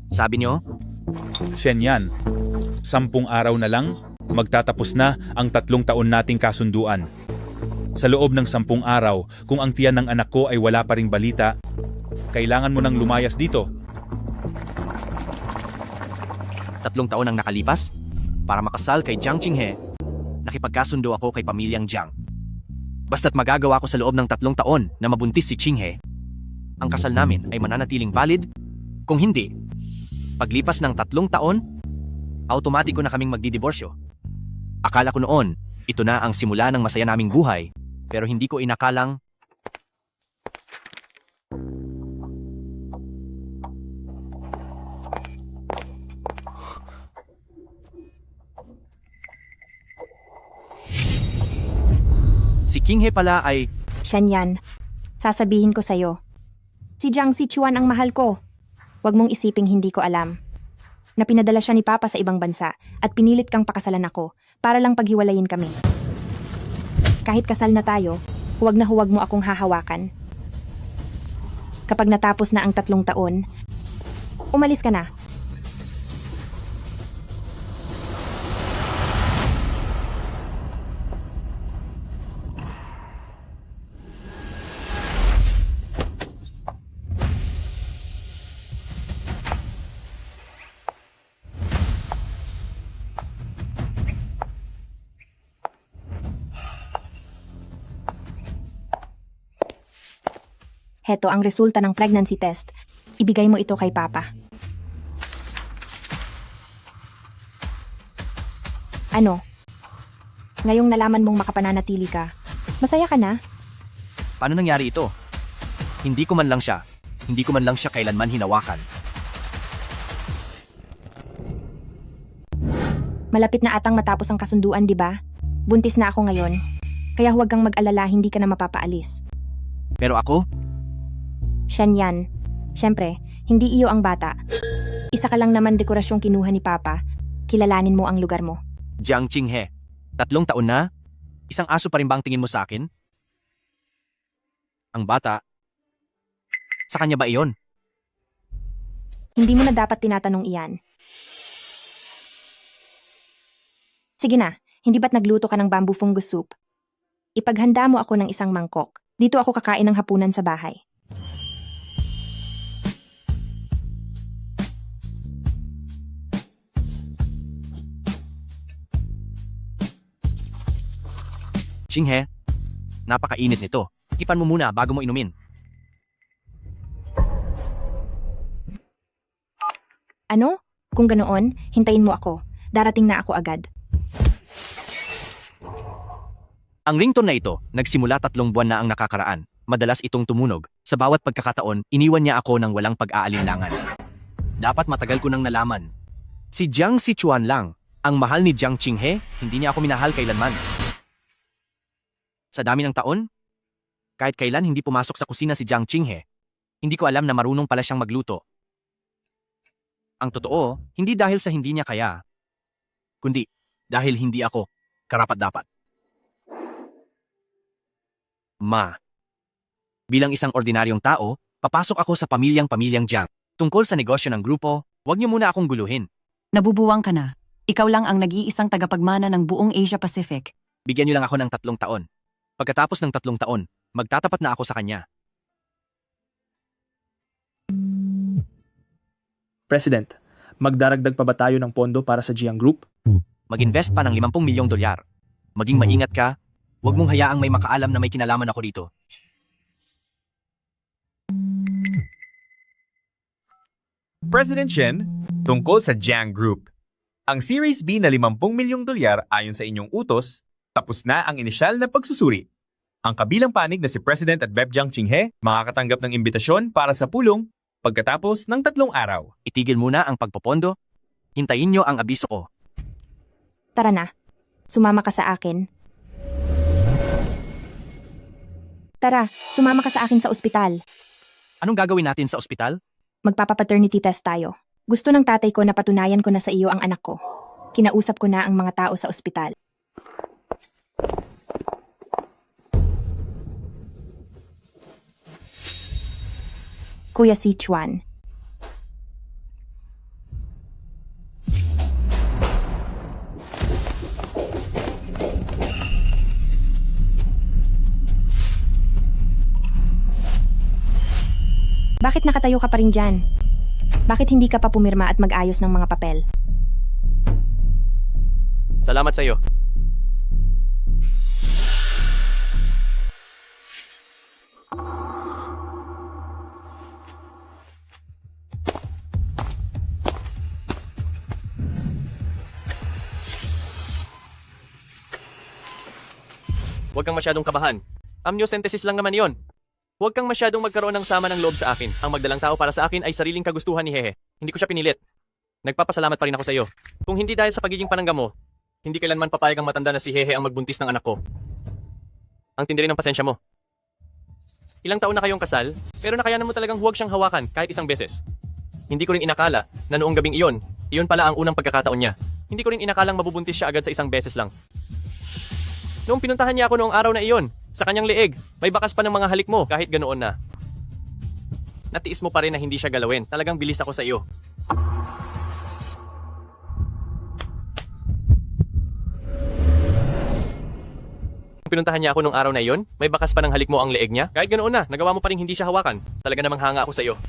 Sabi niyo? Shen yan. 10 araw na lang, magtatapos na ang 3 taon nating kasunduan. Sa loob ng 10 araw, kung ang tiyan ng anak ko ay wala pa ring balita, kailangan mo nang lumayas dito. 3 taon ang nakalipas? Para makasal kay Jiang Qinghe, nakipagkasundo ako kay pamilyang Jiang. Basta't magagawa ko sa loob ng 3 taon na mabuntis si Qinghe, ang kasal namin ay mananatiling valid. Kung hindi, paglipas ng 3 taon, automatiko na kaming magdidiborsyo. Akala ko noon, ito na ang simula ng masaya naming buhay, pero hindi ko inakalang si Qinghe pala ay Shen yan. Sasabihin ko sa'yo. Si Jiang Sichuan ang mahal ko. Huwag mong isiping hindi ko alam. Na pinadala siya ni Papa sa ibang bansa at pinilit kang pakasalan ako para lang paghiwalayin kami. Kahit kasal na tayo, huwag na huwag mo akong hahawakan. Kapag natapos na ang 3 taon, umalis ka na. Heto ang resulta ng pregnancy test. Ibigay mo ito kay Papa. Ano? Ngayong nalaman mong makapananatili ka, masaya ka na? paano nangyari ito? Hindi ko man lang siya kailanman hinawakan. Malapit na atang matapos ang kasunduan, di ba? Buntis na ako ngayon. Kaya huwag kang mag-alala, hindi ka na mapapaalis. Pero ako, Shen yan. Siyempre, hindi iyo ang bata. Isa ka lang naman dekorasyong kinuha ni Papa. Kilalanin mo ang lugar mo. Jiang Qinghe, 3 taon na? Isang aso pa rin ba ang tingin mo sa akin? Ang bata, sa kanya ba iyon? Hindi mo na dapat tinatanong iyan. Sige na, hindi ba't nagluto ka ng bamboo fungus soup? Ipaghanda mo ako ng isang mangkok. Dito ako kakain ng hapunan sa bahay. Qinghe, napakainit nito. Tipan mo muna bago mo inumin. Ano? Kung ganoon, hintayin mo ako. Darating na ako agad. Ang ringtone na ito, nagsimula 3 buwan na ang nakakaraan. Madalas itong tumunog. Sa bawat pagkakataon, iniwan niya ako ng walang pag-aalinlangan. Dapat matagal ko nang nalaman. Si Jiang Sichuan lang, ang mahal ni Jiang Qinghe, hindi niya ako minahal kailanman. Sa dami ng taon, kahit kailan hindi pumasok sa kusina si Jiang Qinghe, hindi ko alam na marunong pala siyang magluto. Ang totoo, hindi dahil sa hindi niya kaya, kundi dahil hindi ako karapat-dapat. Bilang isang ordinaryong tao, papasok ako sa pamilyang Jiang. Tungkol sa negosyo ng grupo, huwag niyo muna akong guluhin. Nabubuwang ka na. Ikaw lang ang nag-iisang tagapagmana ng buong Asia Pacific. Bigyan niyo lang ako ng 3 taon. Pagkatapos ng 3 taon, magtatapat na ako sa kanya. President, magdaragdag pa ba tayo ng pondo para sa Jiang Group? Mag-invest pa ng 50 milyong dolyar. Maging maingat ka, huwag mong hayaang may makaalam na may kinalaman ako dito. President Shen, tungkol sa Jiang Group. Ang Series B na 50 milyong dolyar ayon sa inyong utos, tapos na ang inisyal na pagsusuri. Ang kabilang panig na si President at Beb Jiang Qinghe makakatanggap ng imbitasyon para sa pulong pagkatapos ng 3 araw. Itigil muna ang pagpopondo. Hintayin niyo ang abiso ko. Tara na. Sumama ka sa akin. Tara, sumama ka sa akin sa ospital. Anong gagawin natin sa ospital? Magpapapaternity test tayo. Gusto ng tatay ko na patunayan ko na sa iyo ang anak ko. Kinausap ko na ang mga tao sa ospital. Kuya Sichuan. Bakit nakatayo ka pa rin dyan? Bakit hindi ka pa pumirma at mag-ayos ng mga papel? Salamat sa iyo. Huwag kang masyadong kabahan. Amniocentesis lang naman yon. Huwag kang masyadong magkaroon ng sama ng loob sa akin. Ang magdalang tao para sa akin ay sariling kagustuhan ni Hehe. Hindi ko siya pinilit. Nagpapasalamat pa rin ako sa iyo. Kung hindi dahil sa pagiging panangga mo, hindi kailanman papayag ang matanda na si Hehe ang magbuntis ng anak ko. Ang tindi rin ng pasensya mo. Ilang taon na kayong kasal, pero nakayanan mo talagang huwag siyang hawakan kahit isang beses. Hindi ko rin inakala na noong gabing iyon pala ang unang pagkakataon niya. Hindi ko rin inakalang mabubuntis siya agad sa isang beses lang. Noong pinuntahan niya ako noong araw na iyon, sa kanyang leeg, may bakas pa ng mga halik mo kahit ganoon na. Natiis mo pa rin na hindi siya galawin. Talagang bilis ako sa iyo. Pinuntahan niya ako nung araw na iyon, may bakas pa ng halik mo ang leeg niya. Kahit ganoon na, nagawa mo pa rin hindi siya hawakan. Talaga namang hanga ako sa iyo.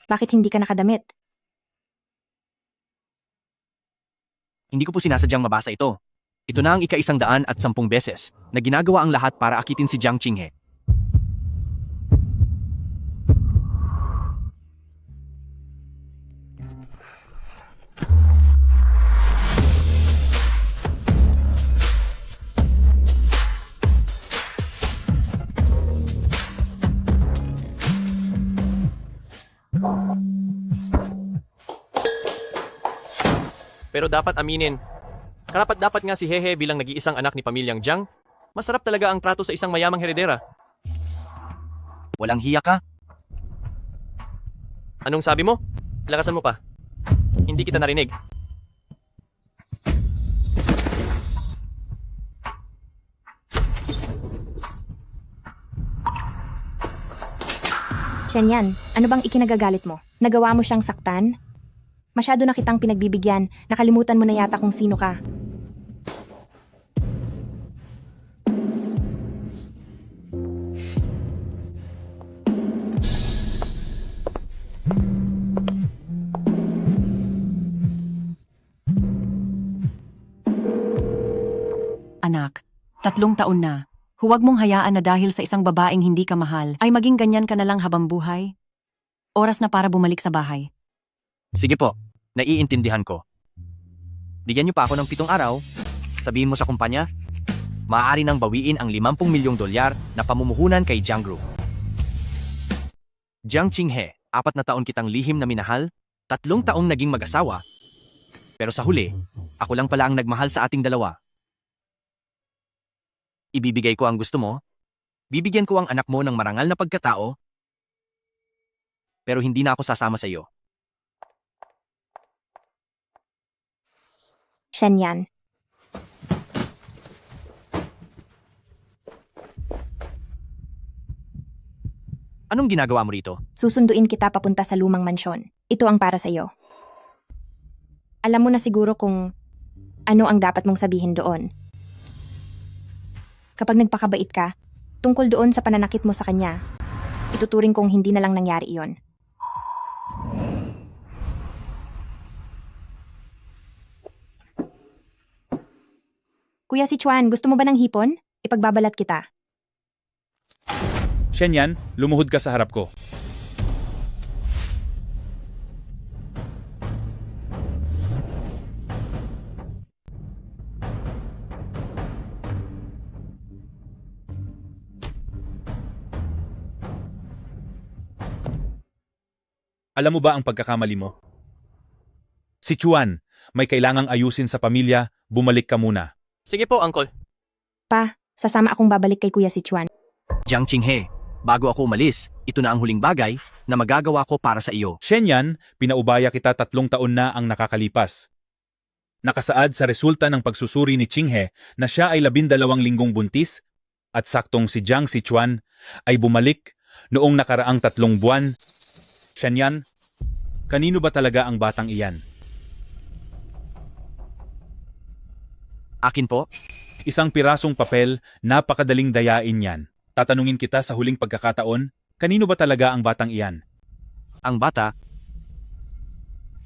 Bakit hindi ka nakadamit? Hindi ko po sinasadyang mabasa ito. Ito na ang ika-110 beses na ginagawa ang lahat para akitin si Jiang Qinghe. Pero dapat aminin, karapat-dapat nga si Hehe bilang nag-iisang anak ni pamilyang Jiang, masarap talaga ang trato sa isang mayamang heredera. Walang hiya ka? Anong sabi mo? Lakasan mo pa. Hindi kita narinig. Shenyan, ano bang ikinagagalit mo? Nagawa mo siyang saktan? Masyado na kitang pinagbibigyan, nakalimutan mo na yata kung sino ka. Anak, 3 taon na. Huwag mong hayaan na dahil sa isang babaeng hindi ka mahal, ay maging ganyan ka na lang habang buhay. Oras na para bumalik sa bahay. Sige po, naiintindihan ko. Bigyan niyo pa ako ng 7 araw. Sabihin mo sa kumpanya, maaari nang bawiin ang 50 milyong dolyar na pamumuhunan kay Jiang Group. Jiang Qinghe, 4 na taon kitang lihim na minahal, 3 taong naging mag-asawa. Pero sa huli, ako lang pala ang nagmahal sa ating dalawa. Ibibigay ko ang gusto mo, bibigyan ko ang anak mo ng marangal na pagkatao, pero hindi na ako sasama sa iyo. Shenyan, Anong ginagawa mo rito? susunduin kita papunta sa lumang mansyon. Ito ang para sa iyo. Alam mo na siguro kung ano ang dapat mong sabihin doon. Kapag nagpakabait ka, tungkol doon sa pananakit mo sa kanya, ituturing kong hindi na lang nangyari iyon. Kuya si Chuan, gusto mo ba ng hipon? Ipagbabalat kita. Shenyan, lumuhod ka sa harap ko. Alam mo ba ang pagkakamali mo? Si Chuan, may kailangang ayusin sa pamilya, bumalik ka muna. Sige po, Uncle. Pa, sasama akong babalik kay Kuya si Chuan. Jiang Qinghe, bago ako umalis, ito na ang huling bagay na magagawa ko para sa iyo. Shenyan, pinaubaya kita 3 taon na ang nakakalipas. Nakasaad sa resulta ng pagsusuri ni Qinghe na siya ay 12 linggong buntis at saktong si Jiang Sichuan ay bumalik noong nakaraang 3 buwan. Shenyan, kanino ba talaga ang batang iyan? Akin po? Isang pirasong papel, napakadaling dayain yan. Tatanungin kita sa huling pagkakataon, kanino ba talaga ang batang iyan? Ang bata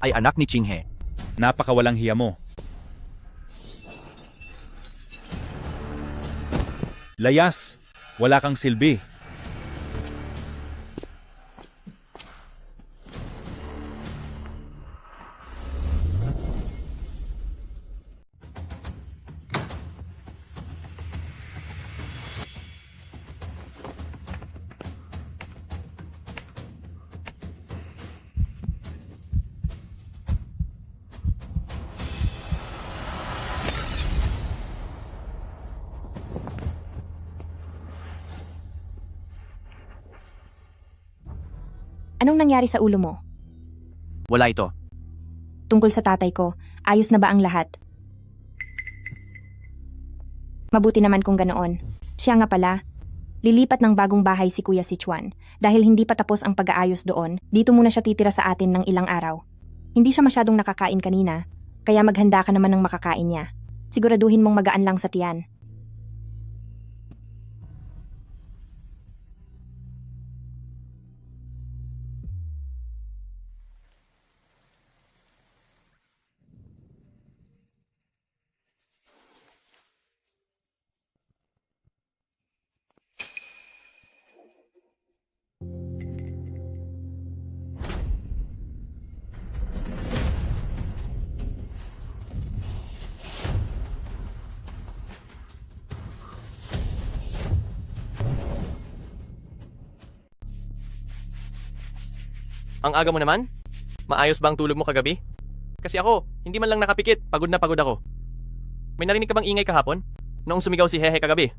ay anak ni Chinghe. Napakawalang hiya mo. Layas, wala kang silbi. Anong nangyari sa ulo mo? Wala ito. Tungkol sa tatay ko, ayos na ba ang lahat? Mabuti naman kung ganoon. Siya nga pala, lilipat ng bagong bahay si Kuya Sichuan. Dahil hindi pa tapos ang pag-aayos doon, dito muna siya titira sa atin ng ilang araw. Hindi siya masyadong nakakain kanina, kaya maghanda ka naman ng makakain niya. Siguraduhin mong magaan lang sa tiyan. Ang aga mo naman? Maayos ba ang tulog mo kagabi? Kasi ako, hindi man lang nakapikit, pagod na pagod ako. May narinig ka bang ingay kahapon? Noong sumigaw si Hehe kagabi?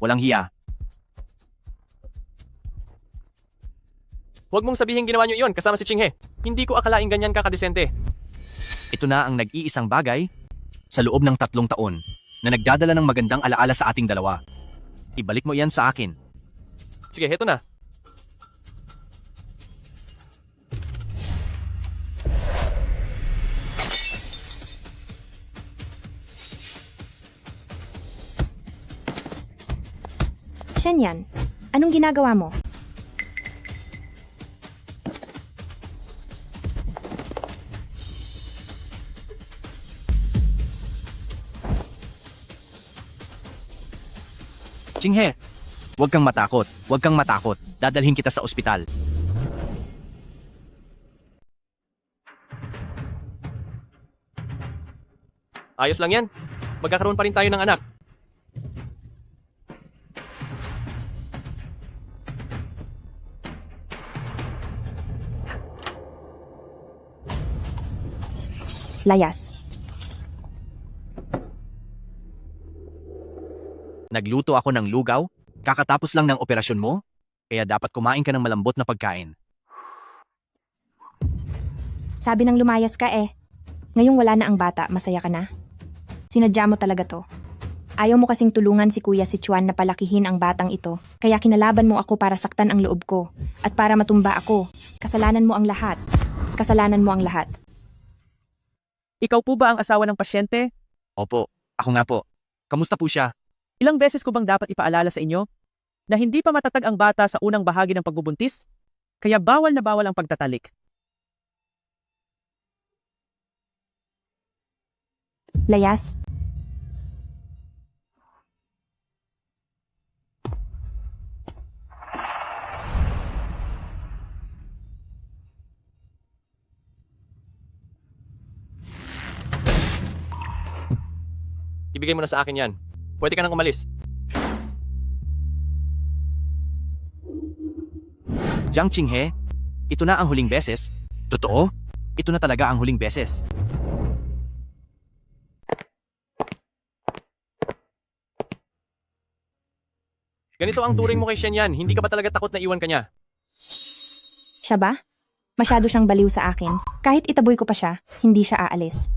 Walang hiya. Huwag mong sabihin ginawa niyo iyon kasama si Chinghe. Hindi ko akalaing ganyan ka kadesente. Ito na ang nag-iisang bagay sa loob ng 3 taon na nagdadala ng magandang alaala sa ating dalawa. Ibalik mo iyan sa akin. Sige, heto na. Shenyan, anong ginagawa mo? Chinghe, huwag kang matakot. Huwag kang matakot. Dadalhin kita sa ospital. Ayos lang yan. Magkakaroon pa rin tayo ng anak. Layas. Nagluto ako ng lugaw, kakatapos lang ng operasyon mo, kaya dapat kumain ka ng malambot na pagkain. Sabi ng lumayas ka eh. Ngayong wala na ang bata, masaya ka na? Sinadya mo talaga to. Ayaw mo kasing tulungan si Kuya Sichuan na palakihin ang batang ito, kaya kinalaban mo ako para saktan ang loob ko, at para matumba ako. Kasalanan mo ang lahat. Kasalanan mo ang lahat. Ikaw po ba ang asawa ng pasyente? Opo, ako nga po. Kamusta po siya? Ilang beses ko bang dapat ipaalala sa inyo na hindi pa matatag ang bata sa unang bahagi ng pagbubuntis? Kaya bawal na bawal ang pagtatalik. Layas. Ibigay mo na sa akin yan. Pwede ka nang umalis. Jiang Qinghe, ito na ang huling beses. Totoo? Ito na talaga ang huling beses. Ganito ang turing mo kay Shenyan. Hindi ka ba talaga takot na iwan ka niya? Siya ba? Masyado siyang baliw sa akin. Kahit itaboy ko pa siya, hindi siya aalis.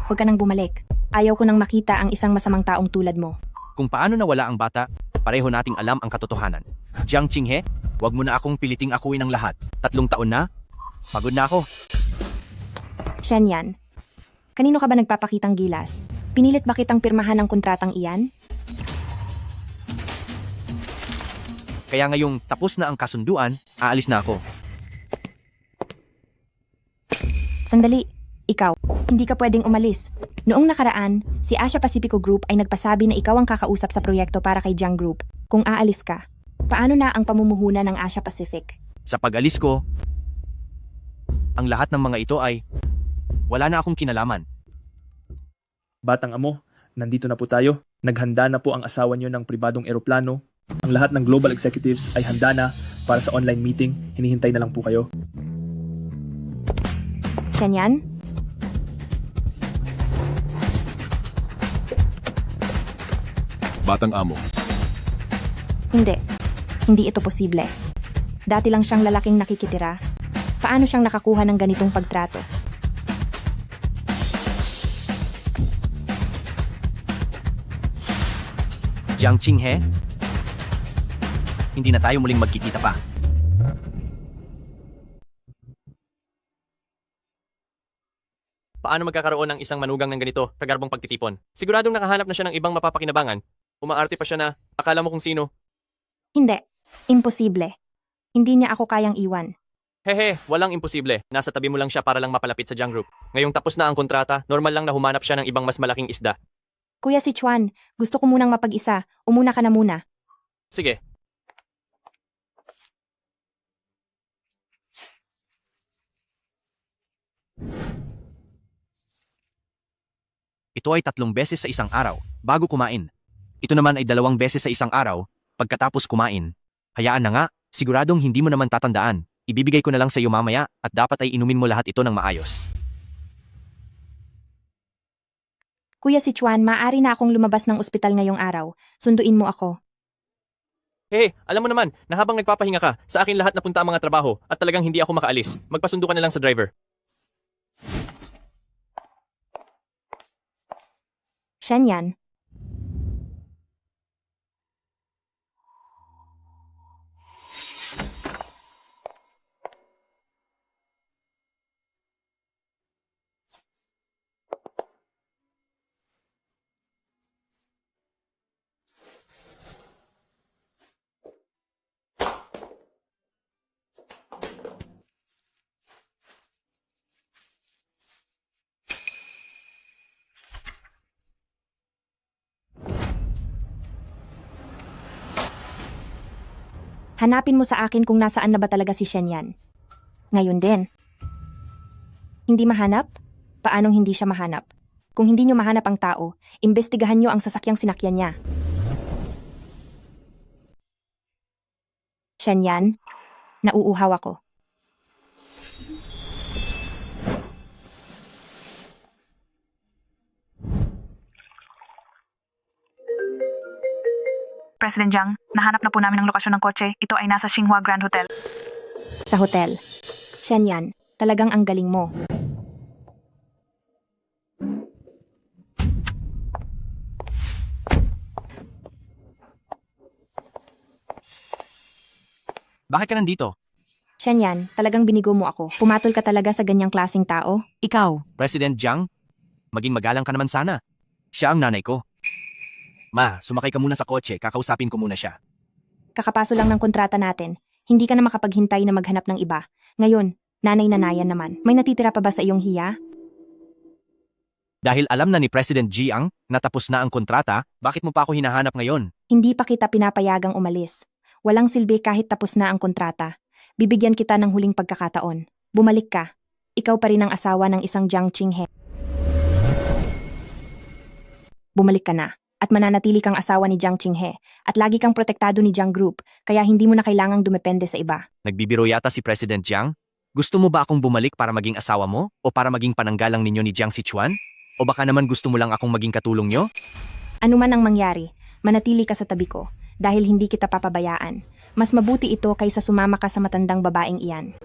Huwag ka nang bumalik. Ayaw ko nang makita ang isang masamang taong tulad mo. Kung paano nawala ang bata, pareho nating alam ang katotohanan. Jiang Qinghe, Huwag mo na akong piliting akuin ang lahat. 3 taon na? Pagod na ako. Shenyan, kanino ka ba nagpapakitang gilas? Pinilit ba kitang pirmahan ng kontratang iyan? Kaya ngayong tapos na ang kasunduan, aalis na ako. Sandali, ikaw, hindi ka pwedeng umalis. Noong nakaraan, si Asia Pacifico Group ay nagpasabi na ikaw ang kakausap sa proyekto para kay Jiang Group. Kung aalis ka, paano na ang pamumuhunan ng Asia Pacific? Sa pag-alis ko, ang lahat ng mga ito ay wala na akong kinalaman. Batang amo, nandito na po tayo. Naghanda na po ang asawa niyo ng pribadong eroplano. Ang lahat ng global executives ay handa na para sa online meeting. Hinihintay na lang po kayo. Shenyan? Batang amo. Hindi. Hindi ito posible. Dati lang siyang lalaking nakikitira. Paano siyang nakakuha ng ganitong pagtrato? Jiang Qinghe? Hindi na tayo muling magkikita pa. Paano magkakaroon ng isang manugang ng ganito, kagarbong pagtitipon? Siguradong nakahanap na siya ng ibang mapapakinabangan. Umaarte pa siya na, akala mo kung sino. Hindi. Imposible. Hindi niya ako kayang iwan. Hehe, walang imposible. Nasa tabi mo lang siya para lang mapalapit sa Jiang Group. Ngayong tapos na ang kontrata, normal lang na humanap siya ng ibang mas malaking isda. Kuya si Chuan, gusto ko munang mapag-isa. Umuna ka na muna. Sige. Ito ay 3 beses sa isang araw, bago kumain. Ito naman ay 2 beses sa isang araw, pagkatapos kumain. Hayaan na nga, siguradong hindi mo naman tatandaan. Ibibigay ko na lang sa iyo mamaya at dapat ay inumin mo lahat ito ng maayos. Kuya si Chuan, maaari na akong lumabas ng ospital ngayong araw. Sunduin mo ako. Hey, alam mo naman, na habang nagpapahinga ka, sa akin lahat napunta ang mga trabaho at talagang hindi ako makaalis. Magpasundo ka na lang sa driver. Shenyan. Hanapin mo sa akin kung nasaan na ba talaga si Shenyan. Ngayon din. Hindi mahanap? Paanong hindi siya mahanap? Kung hindi nyo mahanap ang tao, imbestigahan nyo ang sasakyang sinakyan niya. Shenyan, nauuhaw ako. President Jiang, nahanap na po namin ang lokasyon ng kotse. Ito ay nasa Xinhua Grand Hotel. Sa hotel. Shenyan, talagang ang galing mo. Bakit ka nandito? Shenyan, talagang binigo mo ako. Pumatol ka talaga sa ganyang klaseng tao. Ikaw, President Jiang? Maging magalang ka naman sana. Siya ang nanay ko. Ma, sumakay ka muna sa kotse, kakausapin ko muna siya. Kakapaso lang ng kontrata natin. Hindi ka na makapaghintay na maghanap ng iba. Ngayon, nanay-nanayan naman. May natitira pa ba sa iyong hiya? Dahil alam na ni President Jiang na tapos na ang kontrata, bakit mo pa ako hinahanap ngayon? Hindi pa kita pinapayagang umalis. Walang silbi kahit tapos na ang kontrata. Bibigyan kita ng huling pagkakataon. Bumalik ka. Ikaw pa rin ang asawa ng isang Jiang Qinghe. Bumalik ka na. At mananatili kang asawa ni Jiang Qinghe. At lagi kang protektado ni Jiang Group. Kaya hindi mo na kailangang dumepende sa iba. Nagbibiro yata si President Jiang? Gusto mo ba akong bumalik para maging asawa mo? O para maging pananggalang ninyo ni Jiang Sichuan? O baka naman gusto mo lang akong maging katulong nyo? Ano man ang mangyari, manatili ka sa tabi ko. Dahil hindi kita papabayaan. Mas mabuti ito kaysa sumama ka sa matandang babaeng iyan.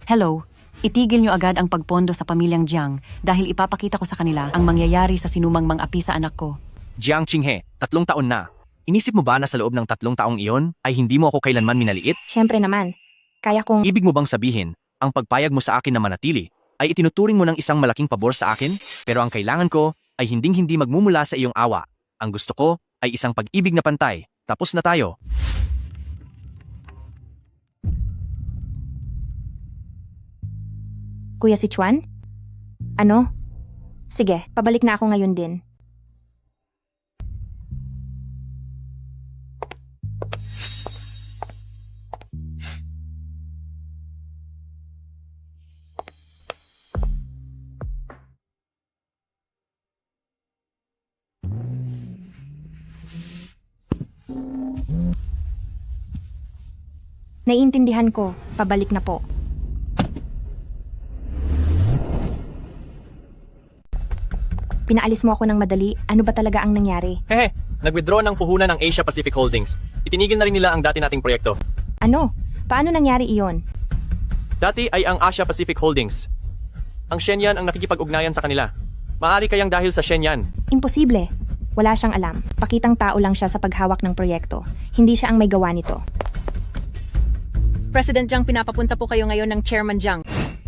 hello. Itigil niyo agad ang pagpondo sa pamilyang Jiang dahil ipapakita ko sa kanila ang mangyayari sa sinumang mang-api sa anak ko. Jiang Qinghe, 3 taon na. Inisip mo ba na sa loob ng 3 taong iyon ay hindi mo ako kailanman minaliit? Siyempre naman. Kaya kong... Ibig mo bang sabihin, ang pagpayag mo sa akin na manatili ay itinuturing mo ng isang malaking pabor sa akin? Pero ang kailangan ko ay hinding-hindi magmumula sa iyong awa. Ang gusto ko ay isang pag-ibig na pantay. Tapos na tayo. Kuya si Chuan? Ano? Sige, pabalik na ako ngayon din. Naiintindihan ko, pabalik na po. Pinaalis mo ako ng madali, ano ba talaga ang nangyari? Hehe, nag-withdraw ng puhunan ng Asia Pacific Holdings. Itinigil na rin nila ang dati nating proyekto. Ano? Paano nangyari iyon? Dati ay ang Asia Pacific Holdings. Ang Shenyang ang nakikipag-ugnayan sa kanila. Maaari kayang dahil sa Shenyang. Imposible. Wala siyang alam. Pakitang tao lang siya sa paghawak ng proyekto. Hindi siya ang may gawa nito. President Jiang, pinapapunta po kayo ngayon ng Chairman Jiang.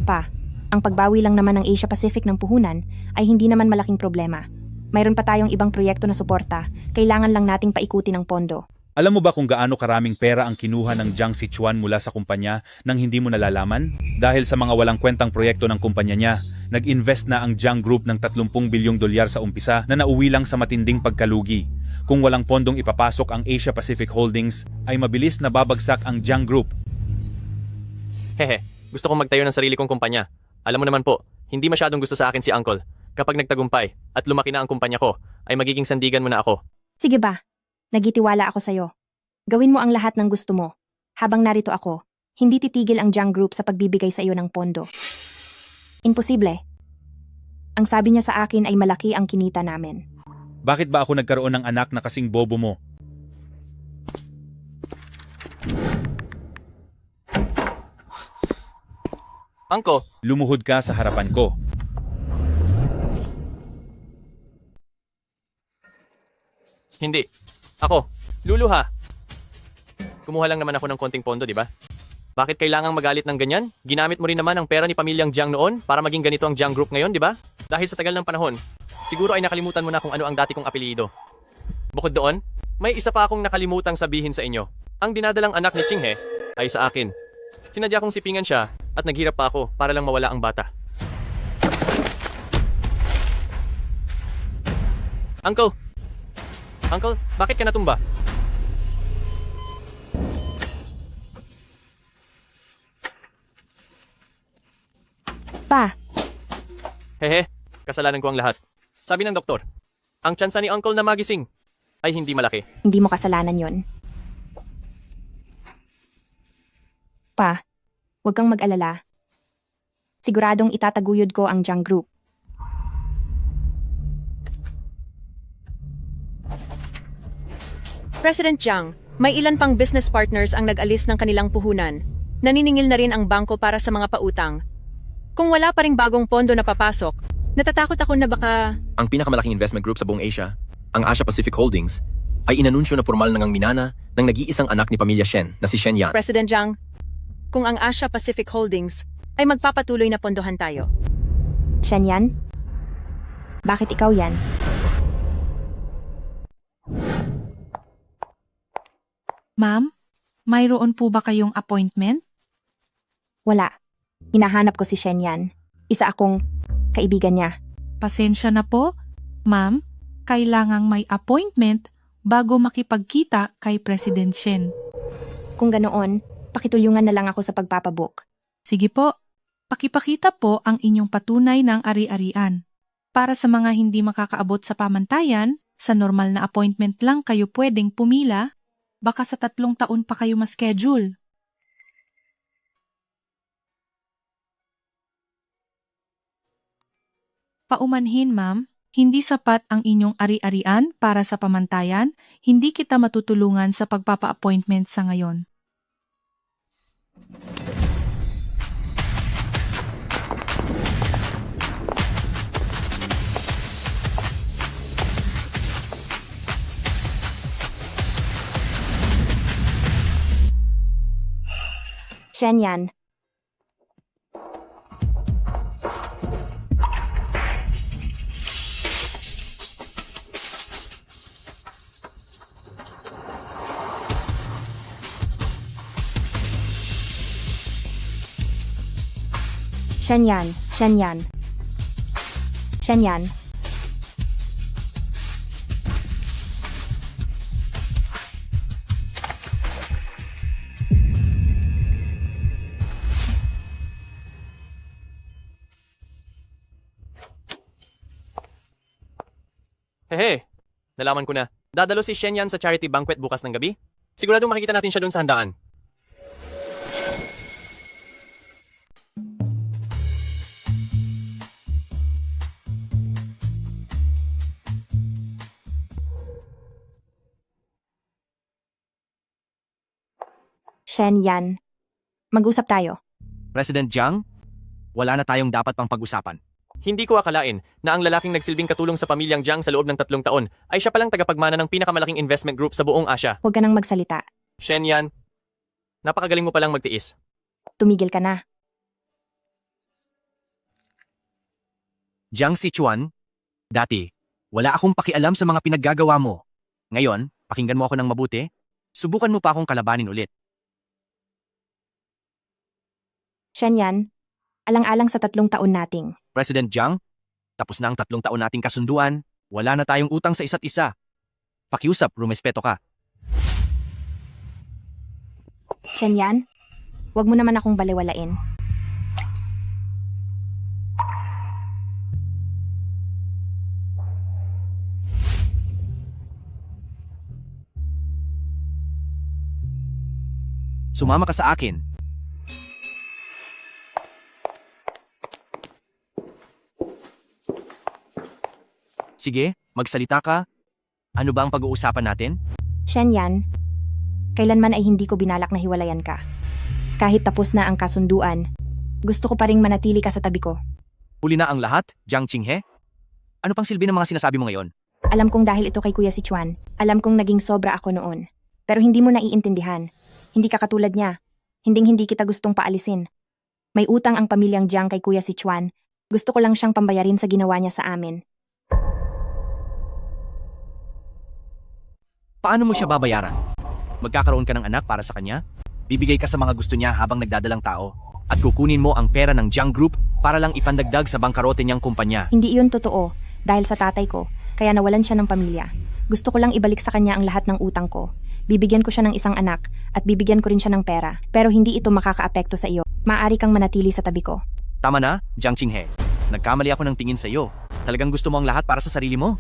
Pa, ang pagbawi lang naman ng Asia Pacific ng puhunan ay hindi naman malaking problema. Mayroon pa tayong ibang proyekto na suporta, kailangan lang nating paikuti ng pondo. Alam mo ba kung gaano karaming pera ang kinuha ng Jiang Sichuan mula sa kumpanya nang hindi mo nalalaman? Dahil sa mga walang kwentang proyekto ng kumpanya niya, nag-invest na ang Jiang Group ng 30 bilyong dolyar sa umpisa na nauwi lang sa matinding pagkalugi. Kung walang pondong ipapasok ang Asia Pacific Holdings, ay mabilis na babagsak ang Jiang Group. Hehe, gusto kong magtayo ng sarili kong kumpanya. Alam mo naman po, hindi masyadong gusto sa akin si Uncle. Kapag nagtagumpay at lumaki na ang kumpanya ko, ay magiging sandigan mo na ako. Sige ba? Nagitiwala ako sa'yo. Gawin mo ang lahat ng gusto mo. Habang narito ako, hindi titigil ang Jiang Group sa pagbibigay sa iyo ng pondo. Imposible. Ang sabi niya sa akin ay malaki ang kinita namin. Bakit ba ako nagkaroon ng anak na kasing bobo mo? Uncle, Lumuhod ka sa harapan ko. hindi. Ako, luluha. Kumuha lang naman ako ng konting pondo, di ba? Bakit kailangang magalit ng ganyan? Ginamit mo rin naman ang pera ni pamilyang Jiang noon para maging ganito ang Jiang Group ngayon, di ba? Dahil sa tagal ng panahon, siguro ay nakalimutan mo na kung ano ang dati kong apelyido. Bukod doon, may isa pa akong nakalimutang sabihin sa inyo. Ang dinadalang anak ni Chinghe ay sa akin. Sinadya kong sipingan siya at naghirap pa ako para lang mawala ang bata. Uncle! Uncle, bakit ka natumba? Pa, Hehe, kasalanan ko ang lahat. Sabi ng doktor, ang tsansa ni Uncle na magising ay hindi malaki. hindi mo kasalanan yon. Pa, huwag kang mag-alala. Siguradong itataguyod ko ang Jiang Group. President Jiang, may ilan pang business partners ang nag-alis ng kanilang puhunan. Naniningil na rin ang bangko para sa mga pautang. Kung wala pa ring bagong pondo na papasok, natatakot ako na baka... Ang pinakamalaking investment group sa buong Asia, ang Asia Pacific Holdings, ay inanunsyo na formal ng minana ng nag-iisang anak ni pamilya Shen na si Shen Yan. President Jiang, kung ang Asia Pacific Holdings ay magpapatuloy na pondohan tayo. Shenyan? Bakit ikaw yan? Ma'am, mayroon po ba kayong appointment? Wala. Hinahanap ko si Shenyan. Isa akong kaibigan niya. Pasensya na po. Ma'am, kailangang may appointment bago makipagkita kay President Shen. Kung ganoon, pakitulungan na lang ako sa pagpapabook. Sige po, pakipakita po ang inyong patunay ng ari-arian. Para sa mga hindi makakaabot sa pamantayan, sa normal na appointment lang kayo pwedeng pumila, baka sa 3 taon pa kayo ma-schedule. Paumanhin, ma'am, hindi sapat ang inyong ari-arian para sa pamantayan, hindi kita matutulungan sa pagpapa-appointment sa ngayon. Shen Yan. Shen Yan, Shen Yan. Shen Yan. Hehe, nalaman ko na. Dadalo si Shen Yan sa charity banquet bukas ng gabi. Siguradong makikita natin siya doon sa handaan. Shen Yan. Mag-usap tayo. President Jiang, wala na tayong dapat pang pag-usapan. Hindi ko akalain na ang lalaking nagsilbing katulong sa pamilyang Jiang sa loob ng 3 taon ay siya palang tagapagmana ng pinakamalaking investment group sa buong Asya. Huwag ka nang magsalita. Shen Yan, napakagaling mo palang magtiis. Tumigil ka na. Jiang Sichuan, dati, wala akong pakialam sa mga pinaggagawa mo. Ngayon, pakinggan mo ako ng mabuti. Subukan mo pa akong kalabanin ulit. Shen Yan, alang-alang sa 3 taon nating. President Jiang, tapos na ang 3 taon nating kasunduan. Wala na tayong utang sa isa't isa. Pakiusap, rumespeto ka. Shen Yan, huwag mo naman akong baliwalain. Sumama ka sa akin. Sige, magsalita ka. Ano ba ang pag-uusapan natin? Shen Yan, kailanman ay hindi ko binalak na hiwalayan ka. Kahit tapos na ang kasunduan, gusto ko pa ring manatili ka sa tabi ko. Huli na ang lahat, Jiang Qinghe? Ano pang silbi ng mga sinasabi mo ngayon? Alam kong dahil ito kay Kuya Sichuan, alam kong naging sobra ako noon. Pero hindi mo naiintindihan. Hindi ka katulad niya. Hinding-hindi kita gustong paalisin. May utang ang pamilyang Jiang kay Kuya Sichuan. Gusto ko lang siyang pambayarin sa ginawa niya sa amin. Paano mo siya babayaran? Magkakaroon ka ng anak para sa kanya? Bibigay ka sa mga gusto niya habang nagdadalang tao? At kukunin mo ang pera ng Jiang Group para lang ipandagdag sa bangkarote niyang kumpanya? Hindi iyon totoo, dahil sa tatay ko, kaya nawalan siya ng pamilya. Gusto ko lang ibalik sa kanya ang lahat ng utang ko. Bibigyan ko siya ng isang anak, at bibigyan ko rin siya ng pera. Pero hindi ito makakaapekto sa iyo. Maaari kang manatili sa tabi ko. Tama na, Jiang Qinghe. Nagkamali ako ng tingin sa iyo. Talagang gusto mo ang lahat para sa sarili mo?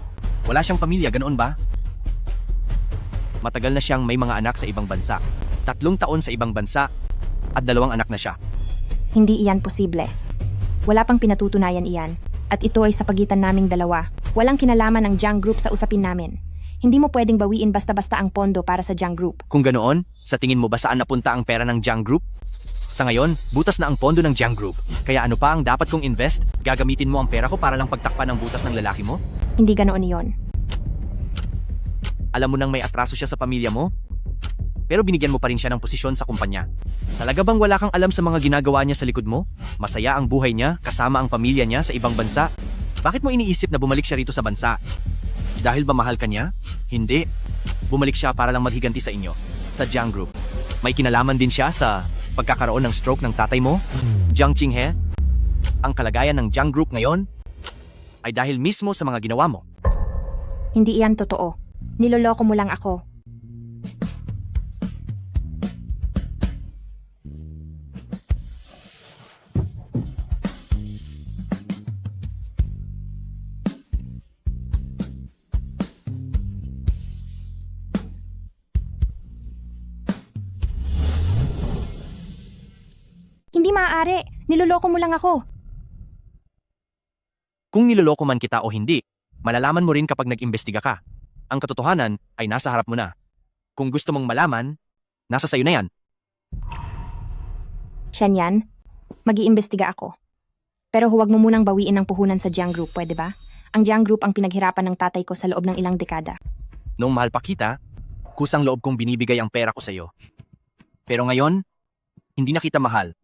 Wala siyang pamilya, ganoon ba? Matagal na siyang may mga anak sa ibang bansa. 3 taon sa ibang bansa at 2 anak na siya. Hindi iyan posible. Wala pang pinatutunayan iyan. At ito ay sa pagitan naming dalawa. Walang kinalaman ng Jiang Group sa usapin namin. Hindi mo pwedeng bawiin basta-basta ang pondo para sa Jiang Group. Kung ganoon, sa tingin mo ba saan napunta ang pera ng Jiang Group? Sa ngayon, butas na ang pondo ng Jiang Group. Kaya ano pa ang dapat kong invest? Gagamitin mo ang pera ko para lang pagtakpan ang butas ng lalaki mo? Hindi ganoon iyon. Alam mo nang may atraso siya sa pamilya mo? Pero binigyan mo pa rin siya ng posisyon sa kumpanya. Talaga bang wala kang alam sa mga ginagawa niya sa likod mo? Masaya ang buhay niya kasama ang pamilya niya sa ibang bansa. Bakit mo iniisip na bumalik siya rito sa bansa? Dahil ba mahal ka niya? Hindi. Bumalik siya para lang maghiganti sa inyo, sa Jiang Group. May kinalaman din siya sa pagkakaroon ng stroke ng tatay mo, Jiang Qinghe. Ang kalagayan ng Jiang Group ngayon ay dahil mismo sa mga ginawa mo. Hindi iyan totoo. Niloloko mo lang ako. Hindi maaari. Niloloko mo lang ako. Kung niloloko man kita o hindi, malalaman mo rin kapag nag-imbestiga ka. Ang katotohanan ay nasa harap mo na. Kung gusto mong malaman, nasa sayo na yan. Shen Yan, mag-iimbestiga ako. Pero huwag mo munang bawiin ang puhunan sa Jiang Group, pwede ba? Ang Jiang Group ang pinaghirapan ng tatay ko sa loob ng ilang dekada. Noong mahal pa kita, kusang loob kong binibigay ang pera ko sa iyo. Pero ngayon, Hindi na kita mahal.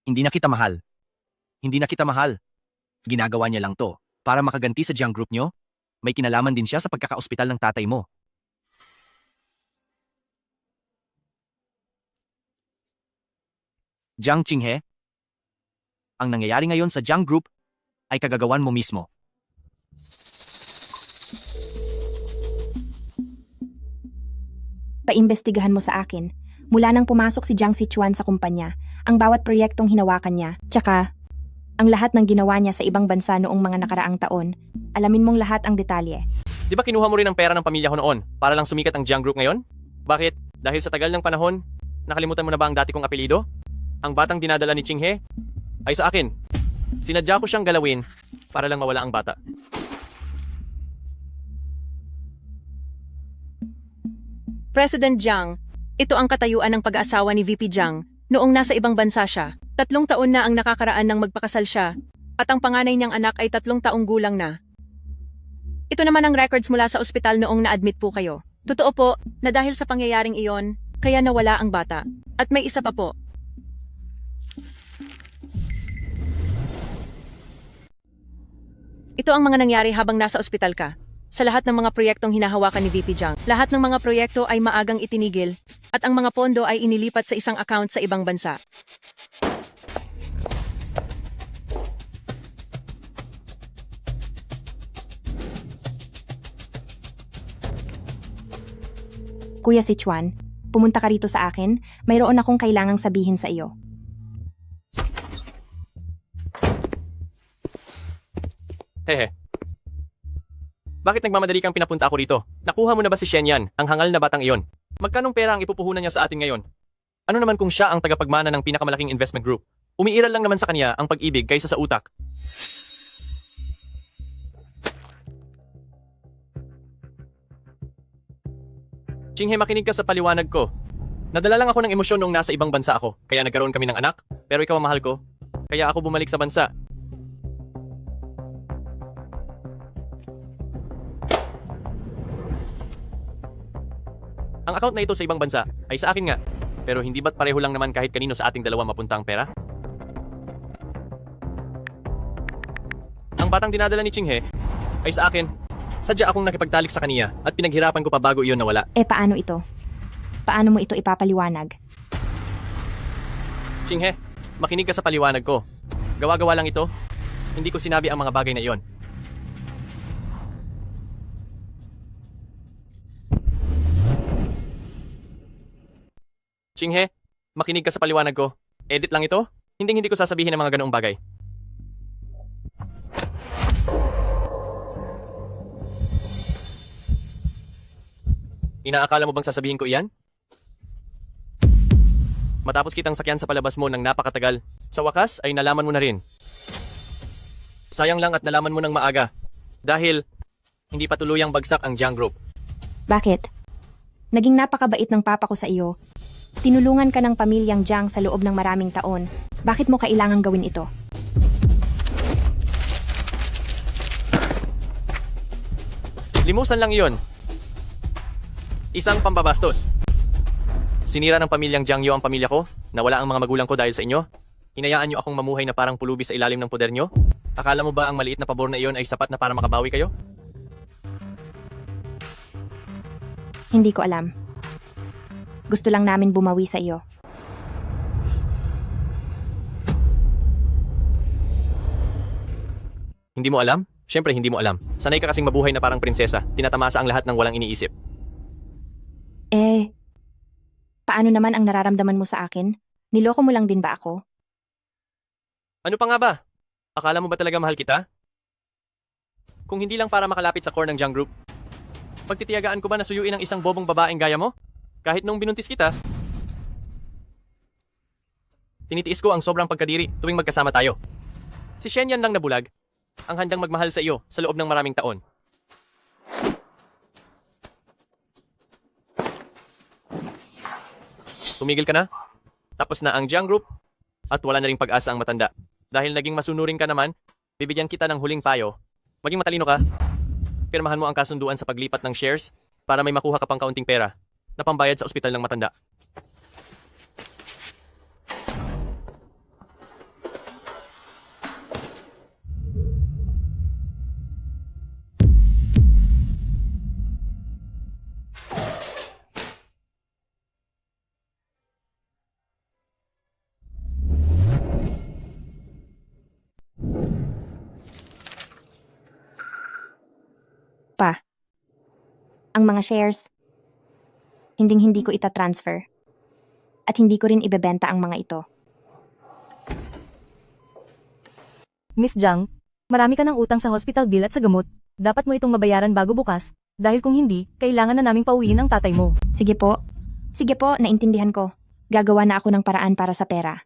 Hindi na kita mahal. Hindi na kita mahal. Ginagawa niya lang to para makaganti sa Jiang Group nyo. May kinalaman din siya sa pagkakaospital ng tatay mo. Jiang Qinghe, ang nangyayari ngayon sa Jiang Group ay kagagawan mo mismo. Paimbestigahan mo sa akin. Mula nang pumasok si Jiang Sichuan sa kumpanya, ang bawat proyektong hinawakan niya, tsaka ang lahat ng ginawa niya sa ibang bansa noong mga nakaraang taon, alamin mong lahat ang detalye. Di ba kinuha mo rin ang pera ng pamilya ko noon para lang sumikat ang Jiang Group ngayon? Bakit? Dahil sa tagal ng panahon, nakalimutan mo na ba ang dati kong apelido? Ang batang dinadala ni Qinghe ay sa akin. Sinadya ko siyang galawin para lang mawala ang bata. President Jiang, ito ang katayuan ng pag-aasawa ni VP Jiang noong nasa ibang bansa siya. 3 taon na ang nakakaraan nang magpakasal siya at ang panganay niyang anak ay 3 taong gulang na. Ito naman ang records mula sa ospital noong na-admit po kayo. Totoo po na dahil sa pangyayaring iyon, kaya nawala ang bata. At may isa pa po. Ito ang mga nangyari habang nasa ospital ka. Sa lahat ng mga proyektong hinahawakan ni VP Jiang, lahat ng mga proyekto ay maagang itinigil at ang mga pondo ay inilipat sa isang account sa ibang bansa. Kuya Sichuan, pumunta ka rito sa akin. Mayroon akong kailangang sabihin sa iyo. Hehe. Bakit nagmamadali kang pinapunta ako rito? Nakuha mo na ba si Shenyan, ang hangal na batang iyon? Magkanong pera ang ipupuhunan niya sa atin ngayon? Ano naman kung siya ang tagapagmana ng pinakamalaking investment group? Umiiral lang naman sa kanya ang pag-ibig kaysa sa utak. Qinghe, makinig ka sa paliwanag ko. Nadala lang ako ng emosyon noong nasa ibang bansa ako, kaya nagkaroon kami ng anak, pero ikaw ang mahal ko. Kaya ako bumalik sa bansa. Ang account na ito sa ibang bansa ay sa akin nga. Pero hindi ba't pareho lang naman kahit kanino sa ating dalawa mapunta ang pera? Ang batang dinadala ni Qinghe ay sa akin. Sadya akong nakipagtalik sa kaniya at pinaghirapan ko pa bago iyon nawala. Paano ito? Paano mo ito ipapaliwanag? Qinghe, makinig ka sa paliwanag ko. Gawa-gawa lang ito. Hindi ko sinabi ang mga bagay na iyon. Qinghe, makinig ka sa paliwanag ko. Edit lang ito? Hindi ko sasabihin ang mga ganoong bagay. Inaakala mo bang sasabihin ko iyan? Matapos kitang sakyan sa palabas mo ng napakatagal, sa wakas ay nalaman mo na rin. Sayang lang at nalaman mo ng maaga. Dahil hindi pa tuluyang bagsak ang Jiang Group. Bakit? Naging napakabait ng papa ko sa iyo. Tinulungan ka ng pamilyang Jiang sa loob ng maraming taon. Bakit mo kailangang gawin ito? Limusan lang iyon. Isang pambabastos. Sinira ng pamilyang Jiang Yo ang pamilya ko, nawala ang mga magulang ko dahil sa inyo. Hinayaan niyo akong mamuhay na parang pulubi sa ilalim ng poder niyo? Akala mo ba ang maliit na pabor na iyon ay sapat na para makabawi kayo? Hindi ko alam. Gusto lang namin bumawi sa iyo. Hindi mo alam? Siyempre hindi mo alam. Sanay ka kasing mabuhay na parang prinsesa. Tinatamasa ang lahat ng walang iniisip. Paano naman ang nararamdaman mo sa akin? Niloko mo lang din ba ako? Ano pa nga ba? Akala mo ba talaga mahal kita? Kung hindi lang para makalapit sa core ng Jiang Group, pagtitiyagaan ko ba na suyuin ang isang bobong babaeng gaya mo? Kahit nung binuntis kita, tinitiis ko ang sobrang pagkadiri tuwing magkasama tayo. Si Shenyan lang na bulag, ang handang magmahal sa iyo sa loob ng maraming taon. Tumigil ka na? Tapos na ang Jiang Group? At wala na ring pag-asa ang matanda. Dahil naging masunurin ka naman, bibigyan kita ng huling payo. Maging matalino ka. Pirmahan mo ang kasunduan sa paglipat ng shares para may makuha ka pang kaunting pera na pambayad sa ospital ng matanda. Pa, ang mga shares, hinding-hindi ko itatransfer. At hindi ko rin ibebenta ang mga ito. Miss Jiang, marami ka ng utang sa hospital bill at sa gamot. Dapat mo itong mabayaran bago bukas, dahil kung hindi, kailangan na naming pauwiin ang tatay mo. Sige po. Sige po, naintindihan ko. Gagawa na ako ng paraan para sa pera.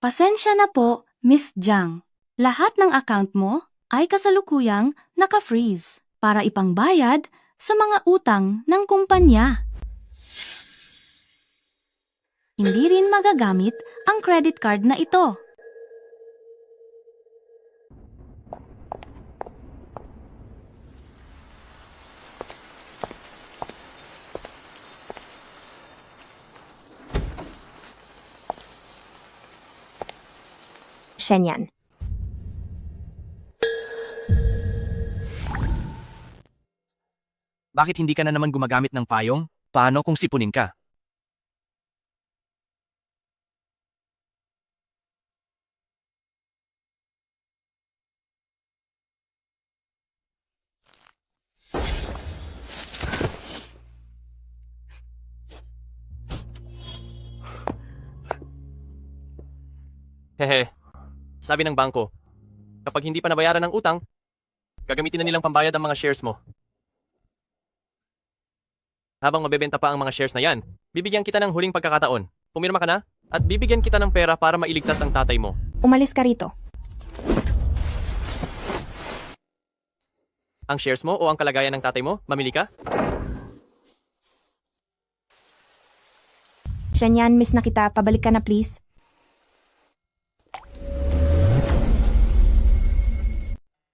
Pasensya na po, Miss Jiang. Lahat ng account mo ay kasalukuyang naka-freeze para ipangbayad sa mga utang ng kumpanya. Hindi rin magagamit ang credit card na ito. Shenyan. Bakit hindi ka na naman gumagamit ng payong? Paano kung sipunin ka? Hehe. Sabi ng bangko, kapag hindi pa nabayaran ng utang, gagamitin na nilang pambayad ang mga shares mo. Habang mabebenta pa ang mga shares na yan, bibigyan kita ng huling pagkakataon. Pumirma ka na, at bibigyan kita ng pera para mailigtas ang tatay mo. Umalis ka rito. Ang shares mo o ang kalagayan ng tatay mo, mamili ka? Shenyan, miss na kita. Pabalik ka na please.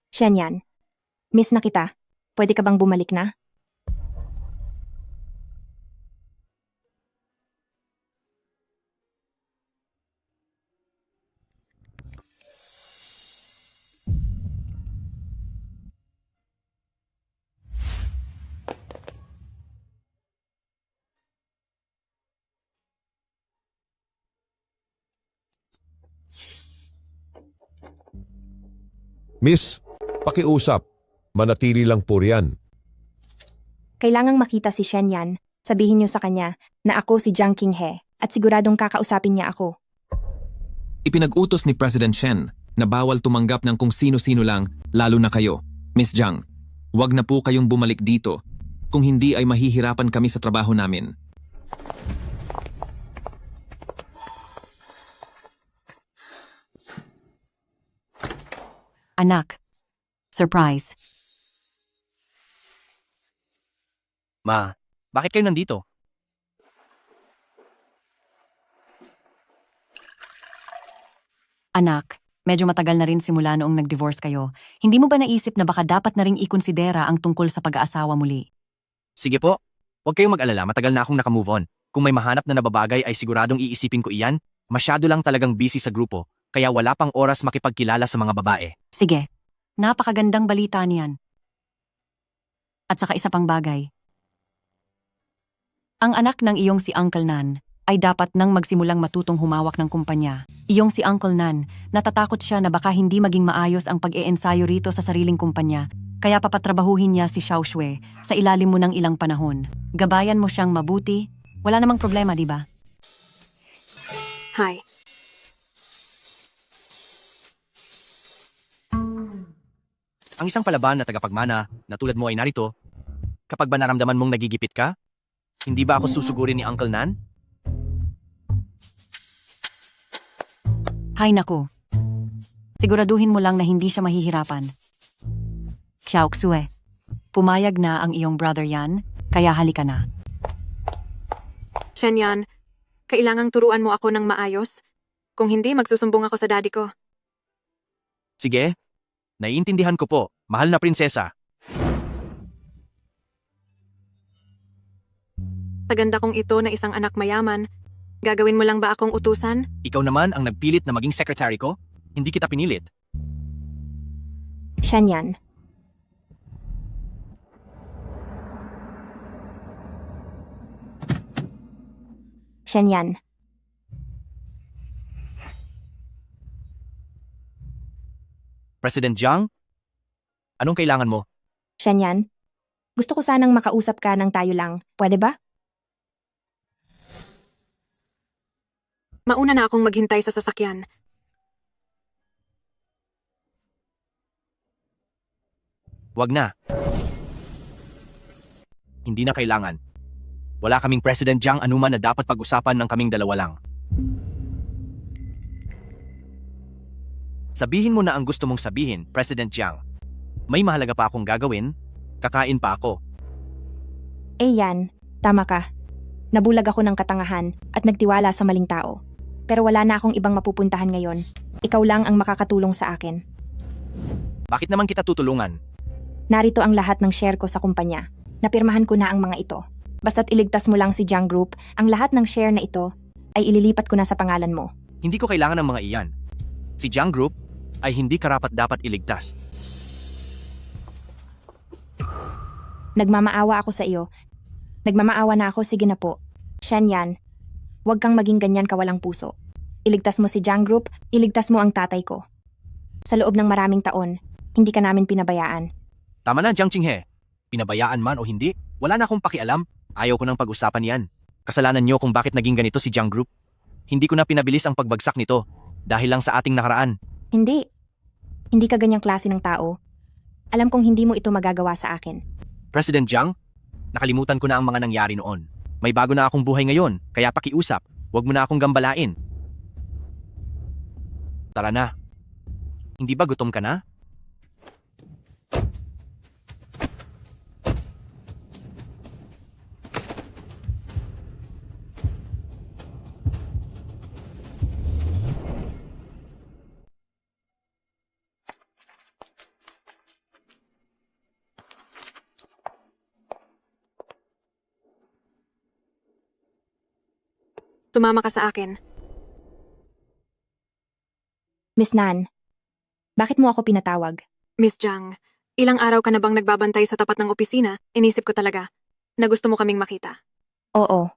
Shenyan, miss na kita. Pwede ka bang bumalik na? Miss, pakiusap. Manatili lang po riyan. Kailangang makita si Shenyan. Sabihin niyo sa kanya na ako si Jiang Qinghe at siguradong kakausapin niya ako. Ipinag-utos ni President Shen na bawal tumanggap ng kung sino-sino lang, lalo na kayo. Miss Jiang, wag na po kayong bumalik dito. Kung hindi ay mahihirapan kami sa trabaho namin. Anak, surprise. Ma, bakit kayo nandito? Anak, medyo matagal na rin simula noong nag-divorce kayo. Hindi mo ba naisip na baka dapat na ring ikonsidera ang tungkol sa pag-aasawa muli? Sige po, huwag kayong mag-alala, matagal na akong nakamove on. Kung may mahanap na nababagay ay siguradong iisipin ko iyan. Masyado lang talagang busy sa grupo, kaya wala pang oras makipagkilala sa mga babae. Sige, napakagandang balita niyan. At saka isa pang bagay. Ang anak ng iyong si Uncle Nan ay dapat nang magsimulang matutong humawak ng kumpanya. Iyong si Uncle Nan, natatakot siya na baka hindi maging maayos ang pag-e-ensayo rito sa sariling kumpanya, kaya papatrabahuhin niya si Xiao Shui sa ilalim mo ng ilang panahon. Gabayan mo siyang mabuti, wala namang problema, di ba? Hi. Ang isang palaban na tagapagmana na tulad mo ay narito, kapag ba naramdaman mong nagigipit ka, hindi ba ako susugurin ni Uncle Nan? Hay naku. Siguraduhin mo lang na hindi siya mahihirapan. Xiao Xue, pumayag na ang iyong brother Yan, kaya halika na. Shenyan, kailangang turuan mo ako ng maayos. Kung hindi, magsusumbong ako sa daddy ko. Sige, naiintindihan ko po, mahal na prinsesa. Sa ganda kong ito na isang anak mayaman, gagawin mo lang ba akong utusan? Ikaw naman ang nagpilit na maging secretary ko? Hindi kita pinilit. Shenyan. Shenyan. President Jiang? Anong kailangan mo? Shenyan. Gusto ko sanang makausap ka ng tayo lang. Pwede ba? Mauna na akong maghintay sa sasakyan. Wag na. Hindi na kailangan. Wala kaming President Jiang anuman na dapat pag-usapan ng kaming dalawa lang. Sabihin mo na ang gusto mong sabihin, President Jiang. May mahalaga pa akong gagawin, kakain pa ako. Eh yan, tama ka. Nabulag ako ng katangahan at nagtiwala sa maling tao. Pero wala na akong ibang mapupuntahan ngayon. Ikaw lang ang makakatulong sa akin. Bakit naman kita tutulungan? Narito ang lahat ng share ko sa kumpanya. Napirmahan ko na ang mga ito. Basta't iligtas mo lang si Jiang Group, ang lahat ng share na ito ay ililipat ko na sa pangalan mo. Hindi ko kailangan ng mga iyan. Si Jiang Group ay hindi karapat-dapat iligtas. Nagmamaawa ako sa iyo. Nagmamaawa na ako, sige na po. Shenyan, huwag kang maging ganyan kawalang puso. Iligtas mo si Jiang Group, iligtas mo ang tatay ko. Sa loob ng maraming taon, hindi ka namin pinabayaan. Tama na, Jiang Qinghe. Pinabayaan man o hindi, wala na akong pakialam. Ayaw ko nang pag-usapan yan. Kasalanan niyo kung bakit naging ganito si Jiang Group. Hindi ko na pinabilis ang pagbagsak nito dahil lang sa ating nakaraan. Hindi. Hindi ka ganyang klase ng tao. Alam kong hindi mo ito magagawa sa akin. President Jiang, nakalimutan ko na ang mga nangyari noon. May bago na akong buhay ngayon, kaya pakiusap, huwag mo na akong gambalain. Tara na. Hindi ba gutom ka na? Tumama ka sa akin. Miss Nan, bakit mo ako pinatawag? Miss Jiang, ilang araw ka na bang nagbabantay sa tapat ng opisina? Inisip ko talaga na gusto mo kaming makita. Oo.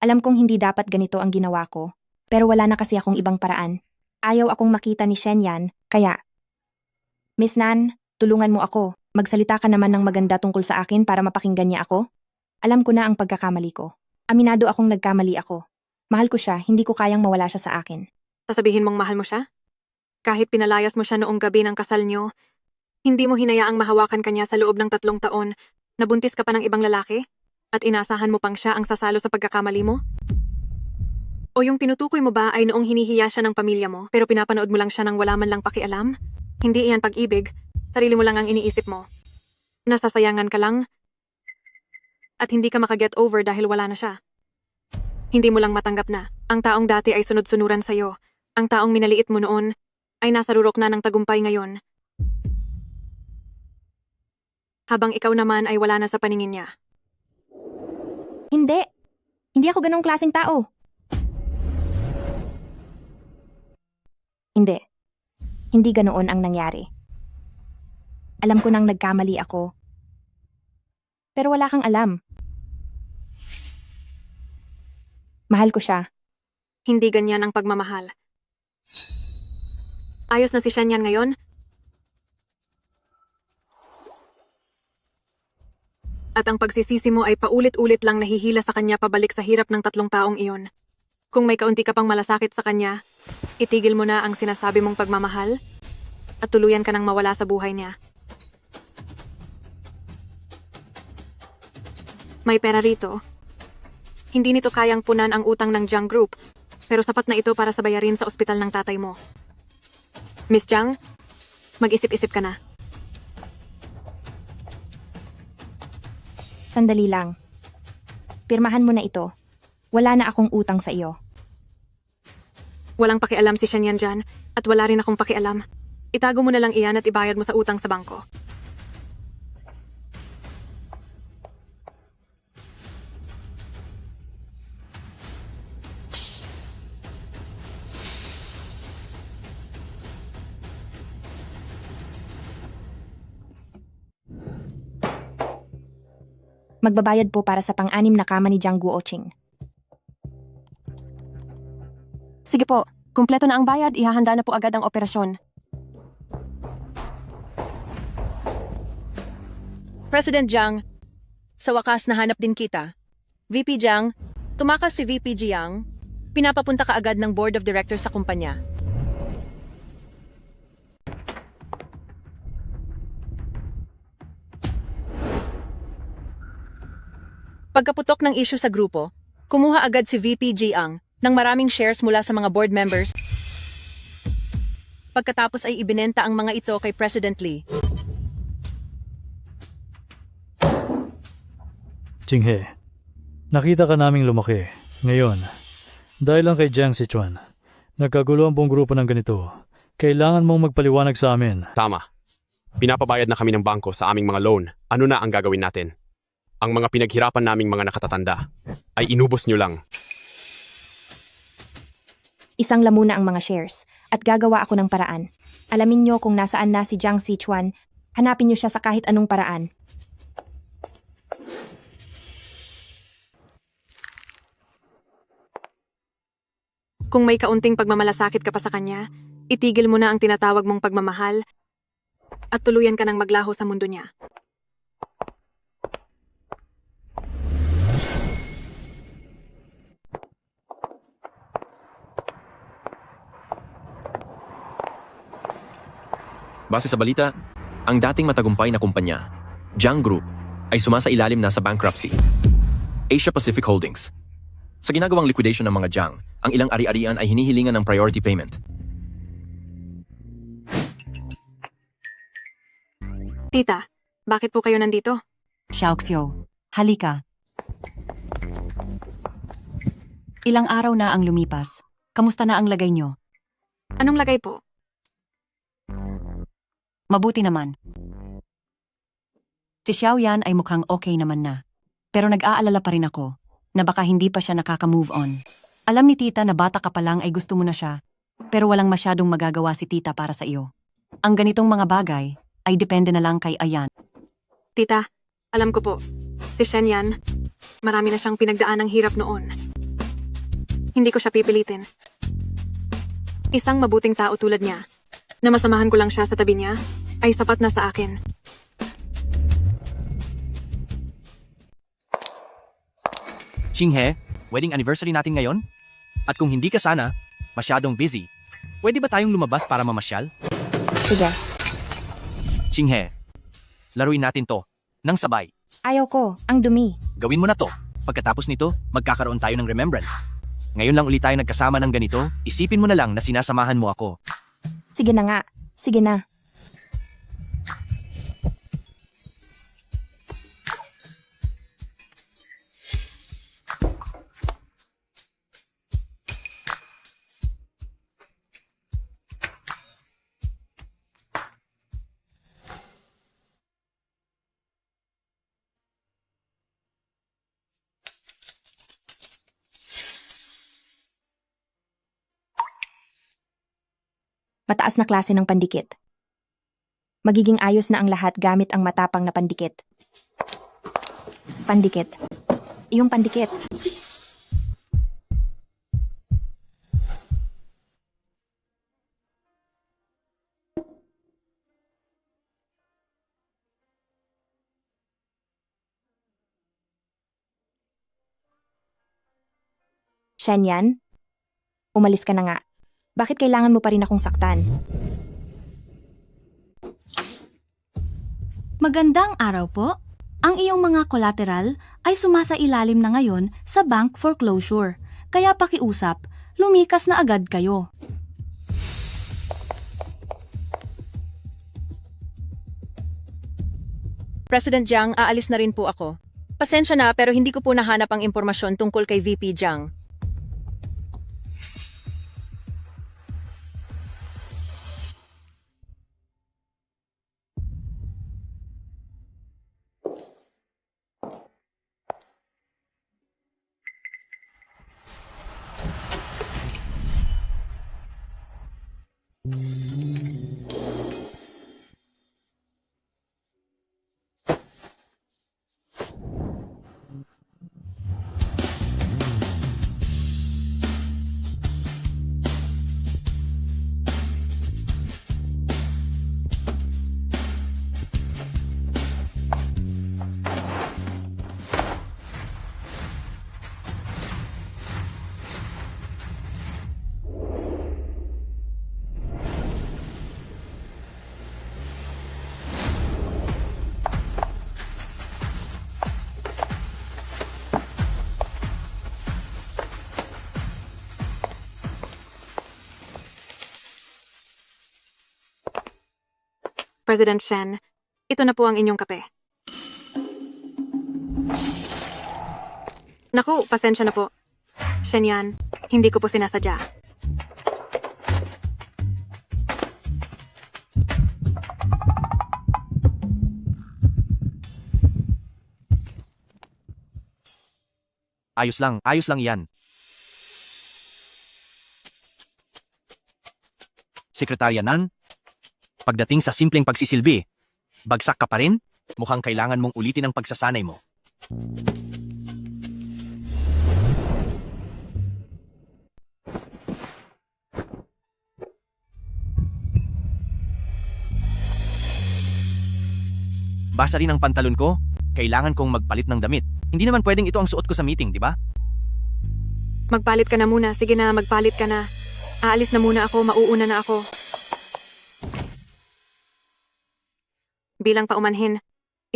Alam kong hindi dapat ganito ang ginawa ko, pero wala na kasi akong ibang paraan. Ayaw akong makita ni Shenyan, kaya... Miss Nan, tulungan mo ako. Magsalita ka naman ng maganda tungkol sa akin para mapakinggan niya ako. Alam ko na ang pagkakamali ko. Aminado akong nagkamali ako. Mahal ko siya, hindi ko kayang mawala siya sa akin. Sasabihin mong mahal mo siya? Kahit pinalayas mo siya noong gabi ng kasal niyo, hindi mo hinayaang mahawakan kanya sa loob ng 3 taon, nabuntis ka pa ng ibang lalaki? At inasahan mo pang siya ang sasalo sa pagkakamali mo? O yung tinutukoy mo ba ay noong hinihiya siya ng pamilya mo, pero pinapanood mo lang siya nang wala man lang pakialam? Hindi iyan pag-ibig, sarili mo lang ang iniisip mo. Nasasayangan ka lang, at hindi ka makaget over dahil wala na siya. Hindi mo lang matanggap na ang taong dati ay sunod-sunuran sa'yo, ang taong minaliit mo noon ay nasa rurok na ng tagumpay ngayon. Habang ikaw naman ay wala na sa paningin niya. Hindi. Hindi ako ganong klaseng tao. Hindi. Hindi ganoon ang nangyari. Alam ko nang nagkamali ako. Pero wala kang alam. Mahal ko siya. Hindi ganyan ang pagmamahal. Ayos na si Shenyan ngayon? At ang pagsisisi mo ay paulit-ulit lang nahihila sa kanya pabalik sa hirap ng 3 taong iyon. Kung may kaunti ka pang malasakit sa kanya, itigil mo na ang sinasabi mong pagmamahal at tuluyan ka nang mawala sa buhay niya. May pera rito. Hindi nito kayang punan ang utang ng Jiang Group, pero sapat na ito para sa bayarin sa ospital ng tatay mo. Miss Jiang, mag-isip-isip ka na. Sandali lang. Pirmahan mo na ito. Wala na akong utang sa iyo. Walang pakialam si Shen yan dyan, at wala rin akong pakialam. Itago mo na lang iyan at ibayad mo sa utang sa bangko. Magbabayad po para sa pang-anim na kama ni Jiang Guoqing. Sige po, kumpleto na ang bayad, ihahanda na po agad ang operasyon. President Jiang, sa wakas nahanap din kita. VP Jiang, tumakas si VP Jiang, pinapapunta ka agad ng Board of Directors sa kumpanya. Pagkaputok ng issue sa grupo, kumuha agad si VP Jiang ng maraming shares mula sa mga board members. Pagkatapos ay ibinenta ang mga ito kay President Lee. Chinghe, nakita ka naming lumaki. Ngayon, dahil lang kay Jiang Sichuan, nagkagulo ang buong grupo ng ganito. Kailangan mong magpaliwanag sa amin. Tama. Pinapabayad na kami ng bangko sa aming mga loan. Ano na ang gagawin natin? Ang mga pinaghirapan naming mga nakatatanda ay inubos nyo lang. Isang lamuna ang mga shares at gagawa ako ng paraan. Alamin nyo kung nasaan na si Jiang Sichuan, hanapin nyo siya sa kahit anong paraan. Kung may kaunting pagmamalasakit ka pa sa kanya, itigil mo na ang tinatawag mong pagmamahal at tuluyan ka ng maglaho sa mundo niya. Base sa balita, ang dating matagumpay na kumpanya, Jiang Group, ay sumasailalim na sa bankruptcy. Asia Pacific Holdings. Sa ginagawang liquidation ng mga Jiang, ang ilang ari-arian ay hinihilingan ng priority payment. Tita, bakit po kayo nandito? Xiaoxiu, halika. Ilang araw na ang lumipas. Kamusta na ang lagay nyo? Anong lagay po? Mabuti naman. Si Xiaoyan ay mukhang okay naman na. Pero nag-aalala pa rin ako na baka hindi pa siya nakaka-move on. Alam ni tita na bata ka pa lang ay gusto mo na siya, pero walang masyadong magagawa si tita para sa iyo. Ang ganitong mga bagay ay depende na lang kay Ayan. Tita, alam ko po. Si Shen yan, marami na siyang pinagdaan ng hirap noon. Hindi ko siya pipilitin. Isang mabuting tao tulad niya, na masamahan ko lang siya sa tabi niya, ay sapat na sa akin. Chinghe, wedding anniversary natin ngayon? At kung hindi ka sana, masyadong busy, pwede ba tayong lumabas para mamasyal? Sige. Chinghe, laruin natin to, nang sabay. Ayaw ko, ang dumi. Gawin mo na to. Pagkatapos nito, magkakaroon tayo ng remembrance. Ngayon lang ulit tayo nagkasama ng ganito, isipin mo na lang na sinasamahan mo ako. Sige na nga, sige na. Mataas na klase ng pandikit. Magiging ayos na ang lahat gamit ang matapang na pandikit. Pandikit. Iyong pandikit. Shen yan, umalis ka na nga. Bakit kailangan mo pa rin akong saktan? Magandang araw po. Ang iyong mga collateral ay sumasailalim na ngayon sa bank foreclosure. Kaya pakiusap, lumikas na agad kayo. President Jiang, aalis na rin po ako. Pasensya na pero hindi ko po nahanap ang impormasyon tungkol kay VP Jiang. President Shen, ito na po ang inyong kape. Naku, pasensya na po. Shen yan, hindi ko po sinasadya. Ayos lang yan. Sekretarya Nan, pagdating sa simpleng pagsisilbi, bagsak ka pa rin? Mukhang kailangan mong ulitin ang pagsasanay mo. Basa rin ang pantalon ko, kailangan kong magpalit ng damit. Hindi naman pwedeng ito ang suot ko sa meeting, di ba? Magpalit ka na muna, sige na, magpalit ka na. Aalis na muna ako, mauuna na ako. Bilang paumanhin,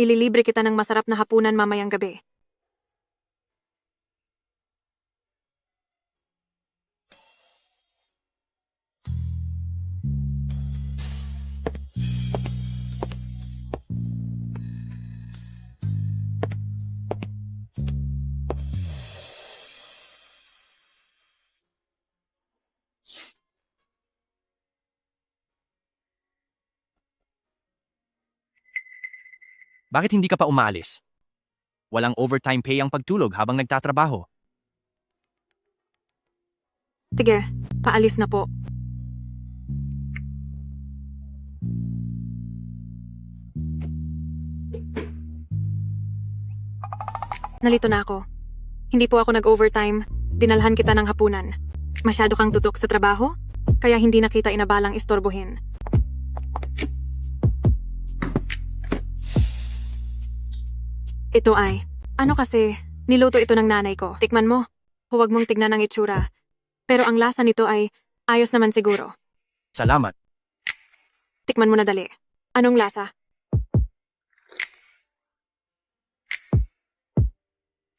ililibre kita ng masarap na hapunan mamayang gabi. Bakit hindi ka pa umalis? Walang overtime pay ang pagtulog habang nagtatrabaho. Sige, paalis na po. Nalito na ako. Hindi po ako nag-overtime. Dinalhan kita ng hapunan. Masyado kang tutok sa trabaho, kaya hindi na kita inabalang istorbohin. Ito ay, ano kasi, niluto ito ng nanay ko. Tikman mo. Huwag mong tignan ang itsura. Pero ang lasa nito ay, ayos naman siguro. Salamat. Tikman mo na dali. Anong lasa?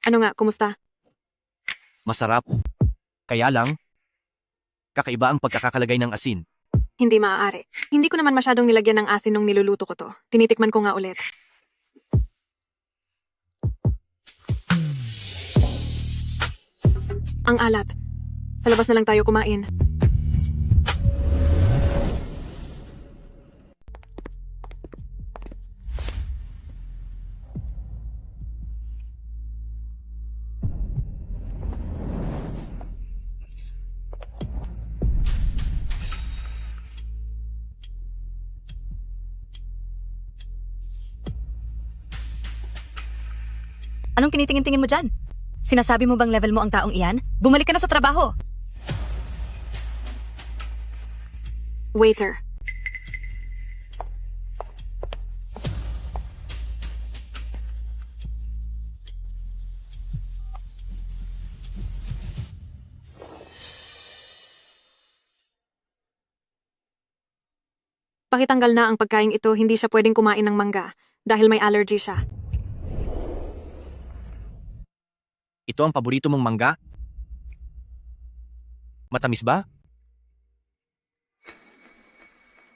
Ano nga, kumusta? Masarap. Kaya lang, kakaiba ang pagkakakalagay ng asin. Hindi maaari. Hindi ko naman masyadong nilagyan ng asin nung niluluto ko to. Tinitikman ko nga ulit. Ang alat. Sa labas na lang tayo kumain. Anong tinitingin-tingin mo dyan? Sinasabi mo bang level mo ang taong iyan? Bumalik ka na sa trabaho! Waiter. Pakitanggal na ang pagkain ito, hindi siya pwedeng kumain ng mangga dahil may allergy siya. Ito ang paborito mong mangga? Matamis ba?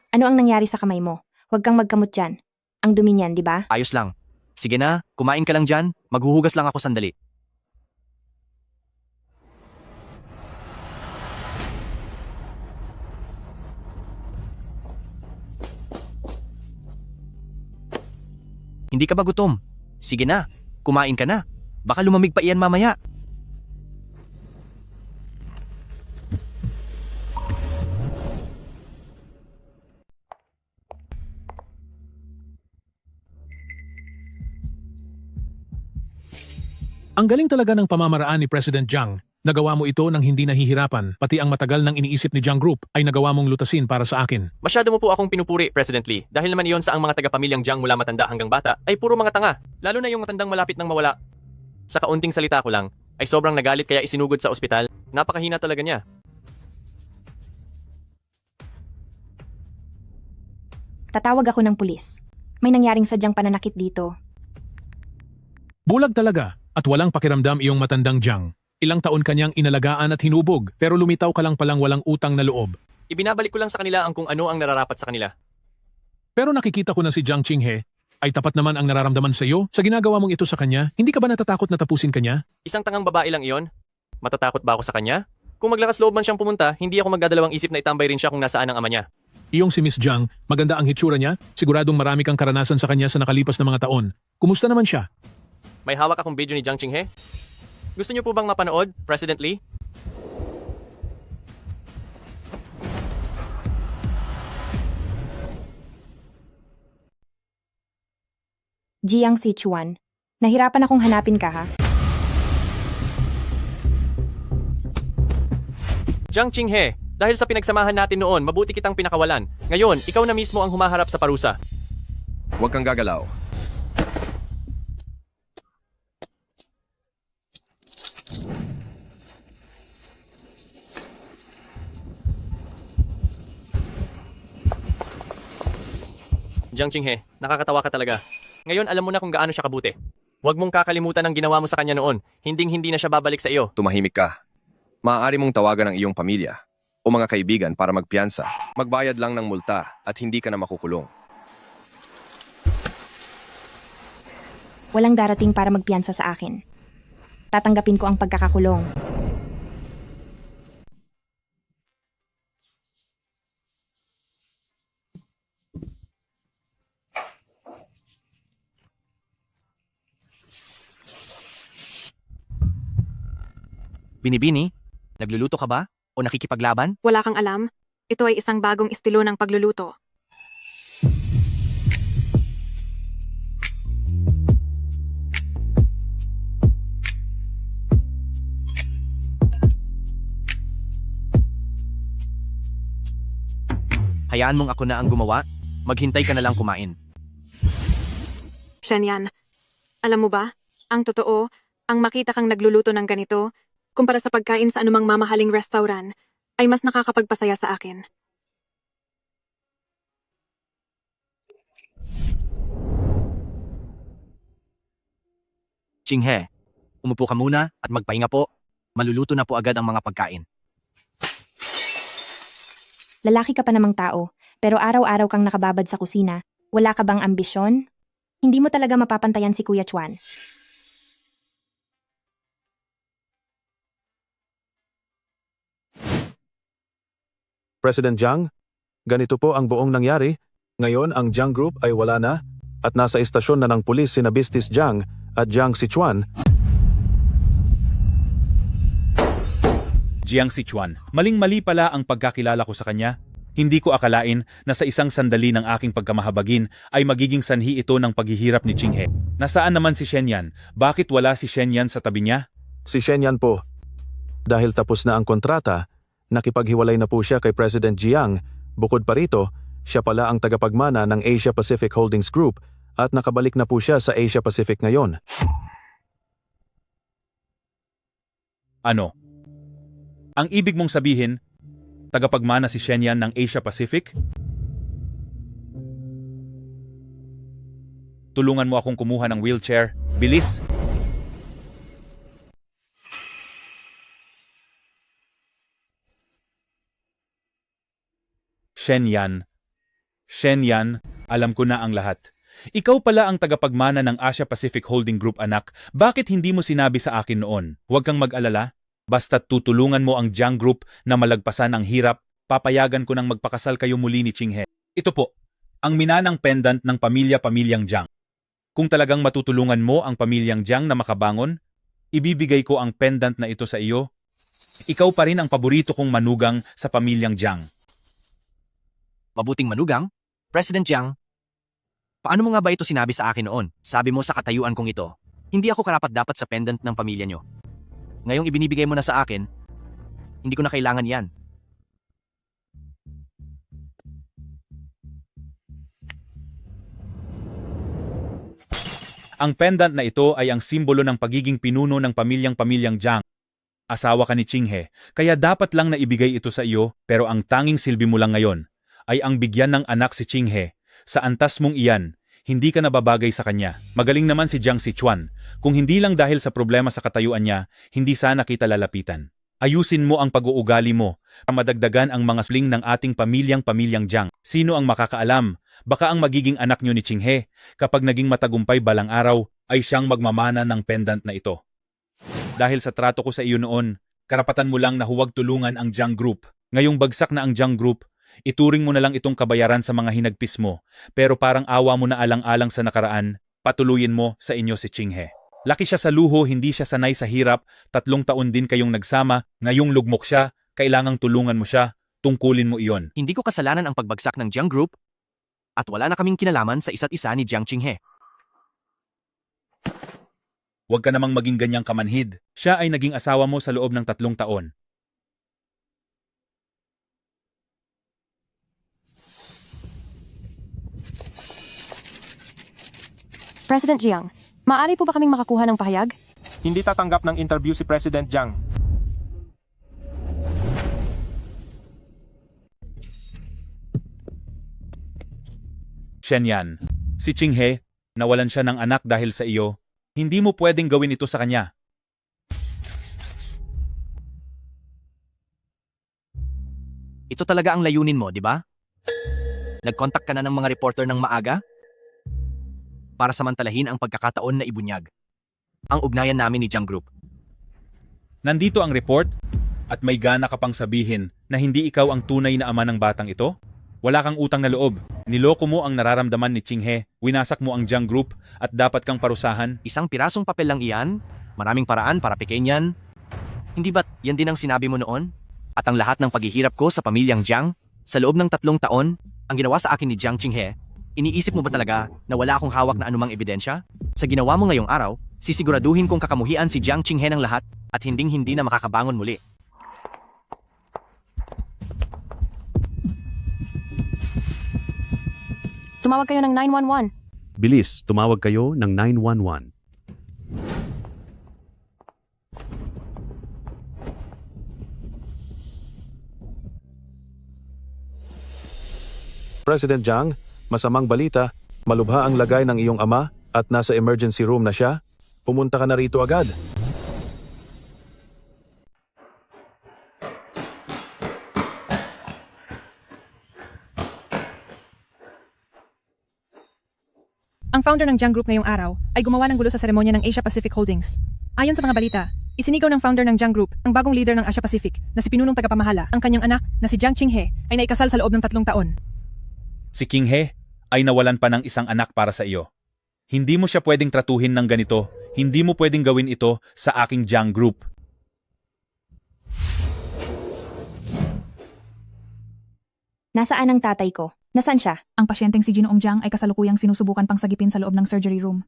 Ano ang nangyari sa kamay mo? Huwag kang magkamot dyan. Ang dumi niyan, di ba? Ayos lang. Sige na, kumain ka lang dyan, maghuhugas lang ako sandali. Hindi ka ba gutom? Sige na, kumain ka na. Baka lumamig pa iyan mamaya. Ang galing talaga ng pamamaraan ni President Jiang. Nagawa mo ito nang hindi nahihirapan, pati ang matagal nang iniisip ni Jiang Group ay nagawa mong lutasin para sa akin. Masyado mo po akong pinupuri, President Lee. Dahil naman iyon sa ang mga taga-pamilyang Jiang mula matanda hanggang bata ay puro mga tanga. Lalo na yung matandang malapit nang mawala. Sa kaunting salita ko lang, ay sobrang nagalit kaya isinugod sa ospital. Napakahina talaga niya. Tatawag ako ng pulis. May nangyaring sadyang pananakit dito. Bulag talaga at walang pakiramdam iyong matandang Jiang. Ilang taon kanyang inalagaan at hinubog pero lumitaw ka lang palang walang utang na loob. Ibinabalik ko lang sa kanila ang kung ano ang nararapat sa kanila. Pero nakikita ko na si Jiang Qinghe ay tapat naman ang nararamdaman sa iyo sa ginagawa mong ito sa kanya. Hindi ka ba natatakot na tapusin kanya? Isang tangang babae lang iyon? Matatakot ba ako sa kanya? Kung maglakas loob man siyang pumunta, hindi ako magdadalawang isip na itambay rin siya kung nasaan ang ama niya. Iyong si Miss Jiang, maganda ang hitsura niya, siguradong marami kang karanasan sa kanya sa nakalipas na mga taon. Kumusta naman siya? May hawak akong video ni Jiang Qinghe. Gusto niyo po bang mapanood, President Lee? Jiang Sichuan, nahirapan akong hanapin ka ha. Jiang Qinghe, dahil sa pinagsamahan natin noon, mabuti kitang pinakawalan. Ngayon, ikaw na mismo ang humaharap sa parusa. Huwag kang gagalaw. Jiang Qinghe, nakakatawa ka talaga. Ngayon alam mo na kung gaano siya kabuti. Huwag mong kakalimutan ang ginawa mo sa kanya noon. Hinding-hindi na siya babalik sa iyo. Tumahimik ka. Maaari mong tawagan ang iyong pamilya o mga kaibigan para magpiyansa. Magbayad lang ng multa at hindi ka na makukulong. Walang darating para magpiyansa sa akin. Tatanggapin ko ang pagkakakulong. Binibini, nagluluto ka ba? O nakikipaglaban? Wala kang alam? Ito ay isang bagong estilo ng pagluluto. Hayaan mong ako na ang gumawa, maghintay ka na lang kumain. Shenyan, alam mo ba, ang totoo, ang makita kang nagluluto ng ganito, kumpara sa pagkain sa anumang mamahaling restaurant, ay mas nakakapagpasaya sa akin. Qinghe, umupo ka muna at magpahinga po. Maluluto na po agad ang mga pagkain. Lalaki ka pa namang tao, pero araw-araw kang nakababad sa kusina. Wala ka bang ambisyon? Hindi mo talaga mapapantayan si Kuya Chuan. President Jiang, ganito po ang buong nangyari. Ngayon ang Jiang Group ay wala na at nasa istasyon na ng pulis sina Bistis Jiang at Jiang Sichuan. Jiang Sichuan, maling-mali pala ang pagkakilala ko sa kanya. Hindi ko akalain na sa isang sandali ng aking pagkamahabagin ay magiging sanhi ito ng paghihirap ni Qinghe. Nasaan naman si Shenyan? Bakit wala si Shenyan sa tabi niya? Si Shenyan po. Dahil tapos na ang kontrata, nakipaghiwalay na po siya kay President Jiang. Bukod pa rito, siya pala ang tagapagmana ng Asia Pacific Holdings Group at nakabalik na po siya sa Asia Pacific ngayon. Ano? Ang ibig mong sabihin, tagapagmana si Shenyan ng Asia Pacific? Tulungan mo akong kumuha ng wheelchair. Bilis! Shenyan. Shenyan, alam ko na ang lahat. Ikaw pala ang tagapagmana ng Asia Pacific Holding Group, anak. Bakit hindi mo sinabi sa akin noon? Huwag kang mag-alala. Basta't tutulungan mo ang Jiang Group na malagpasan ang hirap, papayagan ko nang magpakasal kayo muli ni Qinghe. Ito po, ang minanang pendant ng pamilyang Jiang. Kung talagang matutulungan mo ang pamilyang Jiang na makabangon, ibibigay ko ang pendant na ito sa iyo. Ikaw pa rin ang paborito kong manugang sa pamilyang Jiang. Mabuting manugang? President Jiang, paano mo nga ba ito sinabi sa akin noon? Sabi mo sa katayuan kong ito, hindi ako karapat-dapat sa pendant ng pamilya nyo. Ngayong ibinibigay mo na sa akin, hindi ko na kailangan yan. Ang pendant na ito ay ang simbolo ng pagiging pinuno ng pamilyang Jiang. Asawa ka ni Qinghe, kaya dapat lang na ibigay ito sa iyo, pero ang tanging silbi mo lang ngayon ay ang bigyan ng anak si Qinghe. Sa antas mong iyan, hindi ka nababagay sa kanya. Magaling naman si Jiang Sichuan. Kung hindi lang dahil sa problema sa katayuan niya, hindi sana kita lalapitan. Ayusin mo ang pag-uugali mo para madagdagan ang mga sling ng ating pamilyang Jiang. Sino ang makakaalam? Baka ang magiging anak niyo ni Qinghe, kapag naging matagumpay balang araw, ay siyang magmamana ng pendant na ito. Dahil sa trato ko sa iyo noon, karapatan mo lang na huwag tulungan ang Jiang Group. Ngayong bagsak na ang Jiang Group, ituring mo na lang itong kabayaran sa mga hinagpis mo, pero parang awa mo na alang-alang sa nakaraan, patuluyin mo sa inyo si Qinghe. Laki siya sa luho, hindi siya sanay sa hirap, 3 taon din kayong nagsama, ngayong lugmok siya, kailangang tulungan mo siya, tungkulin mo iyon. Hindi ko kasalanan ang pagbagsak ng Jiang Group, at wala na kaming kinalaman sa isa't isa ni Jiang Qinghe. Huwag ka namang maging ganyang kamanhid. Siya ay naging asawa mo sa loob ng 3 taon. President Jiang, maaari po ba kaming makakuha ng pahayag? Hindi tatanggap ng interview si President Jiang. Shenyan, si Qinghe, nawalan siya ng anak dahil sa iyo. Hindi mo pwedeng gawin ito sa kanya. Ito talaga ang layunin mo, di ba? Nag-contact ka na ng mga reporter ng maaga? Para samantalahin ang pagkakataon na ibunyag ang ugnayan namin ni Jiang Group. Nandito ang report, at may gana ka pang sabihin na hindi ikaw ang tunay na ama ng batang ito? Wala kang utang na loob. Niloko mo ang nararamdaman ni Qinghe, winasak mo ang Jiang Group, at dapat kang parusahan. Isang pirasong papel lang iyan? Maraming paraan para pikein yan? Hindi ba't yan din ang sinabi mo noon? At ang lahat ng paghihirap ko sa pamilyang Jiang, sa loob ng 3 taon, ang ginawa sa akin ni Jiang Qinghe, iniisip mo ba talaga na wala akong hawak na anumang ebidensya? Sa ginawa mo ngayong araw, sisiguraduhin kong kakamuhian si Jiang Qinghe ng lahat at hinding-hindi na makakabangon muli. Tumawag kayo ng 911. Bilis, tumawag kayo ng 911. President Jiang, masamang balita, malubha ang lagay ng iyong ama at nasa emergency room na siya. Pumunta ka na rito agad. Ang founder ng Jiang Group ngayong araw ay gumawa ng gulo sa seremonya ng Asia Pacific Holdings. Ayon sa mga balita, isinigaw ng founder ng Jiang Group, ang bagong leader ng Asia Pacific, na si pinunong tagapamahala, ang kanyang anak na si Jiang Qinghe, ay naikasal sa loob ng 3 taon. Si Qinghe ay nawalan pa ng isang anak para sa iyo. Hindi mo siya pwedeng tratuhin ng ganito, hindi mo pwedeng gawin ito sa aking Jiang Group. Nasaan ang tatay ko? Nasaan siya? Ang pasyenteng si Ginoong Jiang ay kasalukuyang sinusubukan pang sagipin sa loob ng surgery room.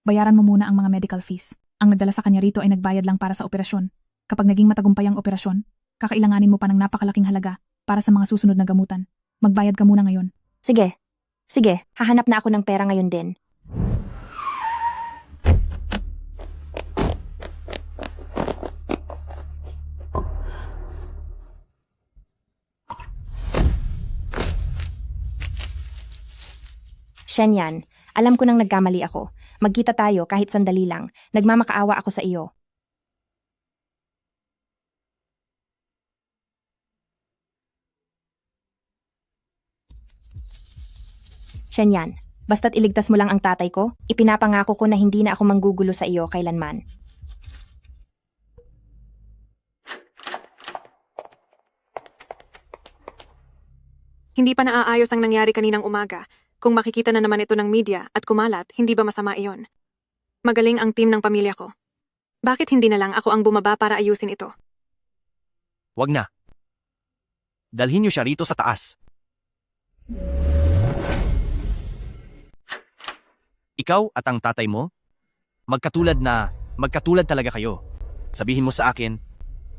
Bayaran mo muna ang mga medical fees. Ang nagdala sa kanya rito ay nagbayad lang para sa operasyon. Kapag naging matagumpay ang operasyon, kakailanganin mo pa ng napakalaking halaga para sa mga susunod na gamutan. Magbayad ka muna ngayon. Sige. Sige, hahanap na ako ng pera ngayon din. Shenyan, alam ko nang nagkamali ako. Magkita tayo kahit sandali lang. Nagmamakaawa ako sa iyo. Shenyan, Basta't iligtas mo lang ang tatay ko, ipinapangako ko na hindi na ako manggugulo sa iyo kailanman. Hindi pa naaayos ang nangyari kaninang umaga. Kung makikita na naman ito ng media at kumalat, hindi ba masama iyon? Magaling ang team ng pamilya ko. Bakit hindi na lang ako ang bumaba para ayusin ito? Wag na. Dalhin niyo siya rito sa taas. Ikaw at ang tatay mo, magkatulad talaga kayo. Sabihin mo sa akin,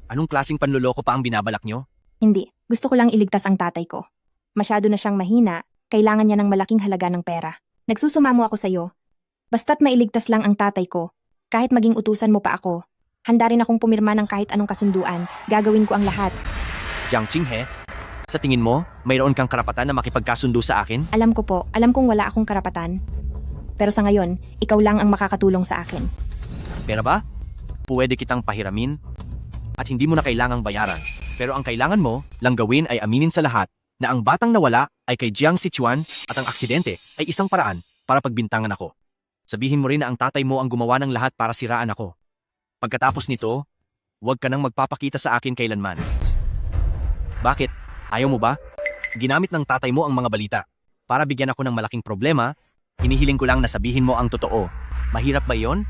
anong klaseng panloloko pa ang binabalak nyo? Hindi, gusto ko lang iligtas ang tatay ko. Masyado na siyang mahina, kailangan niya ng malaking halaga ng pera. Nagsusumamo ako sa iyo. Basta't mailigtas lang ang tatay ko, kahit maging utusan mo pa ako, handa rin akong pumirma ng kahit anong kasunduan, gagawin ko ang lahat. Jiang Qinghe, sa tingin mo, mayroon kang karapatan na makipagkasundo sa akin? Alam ko po, alam kong wala akong karapatan. Pero sa ngayon, ikaw lang ang makakatulong sa akin. Pera ba? Pwede kitang pahiramin at hindi mo na kailangang bayaran. Pero ang kailangan mo lang gawin ay aminin sa lahat na ang batang nawala ay kay Jiang Sichuan at ang aksidente ay isang paraan para pagbintangan ako. Sabihin mo rin na ang tatay mo ang gumawa ng lahat para siraan ako. Pagkatapos nito, huwag ka nang magpapakita sa akin kailanman. Bakit? Ayaw mo ba? Ginamit ng tatay mo ang mga balita. Para bigyan ako ng malaking problema, hinihiling ko lang na sabihin mo ang totoo. Mahirap ba iyon?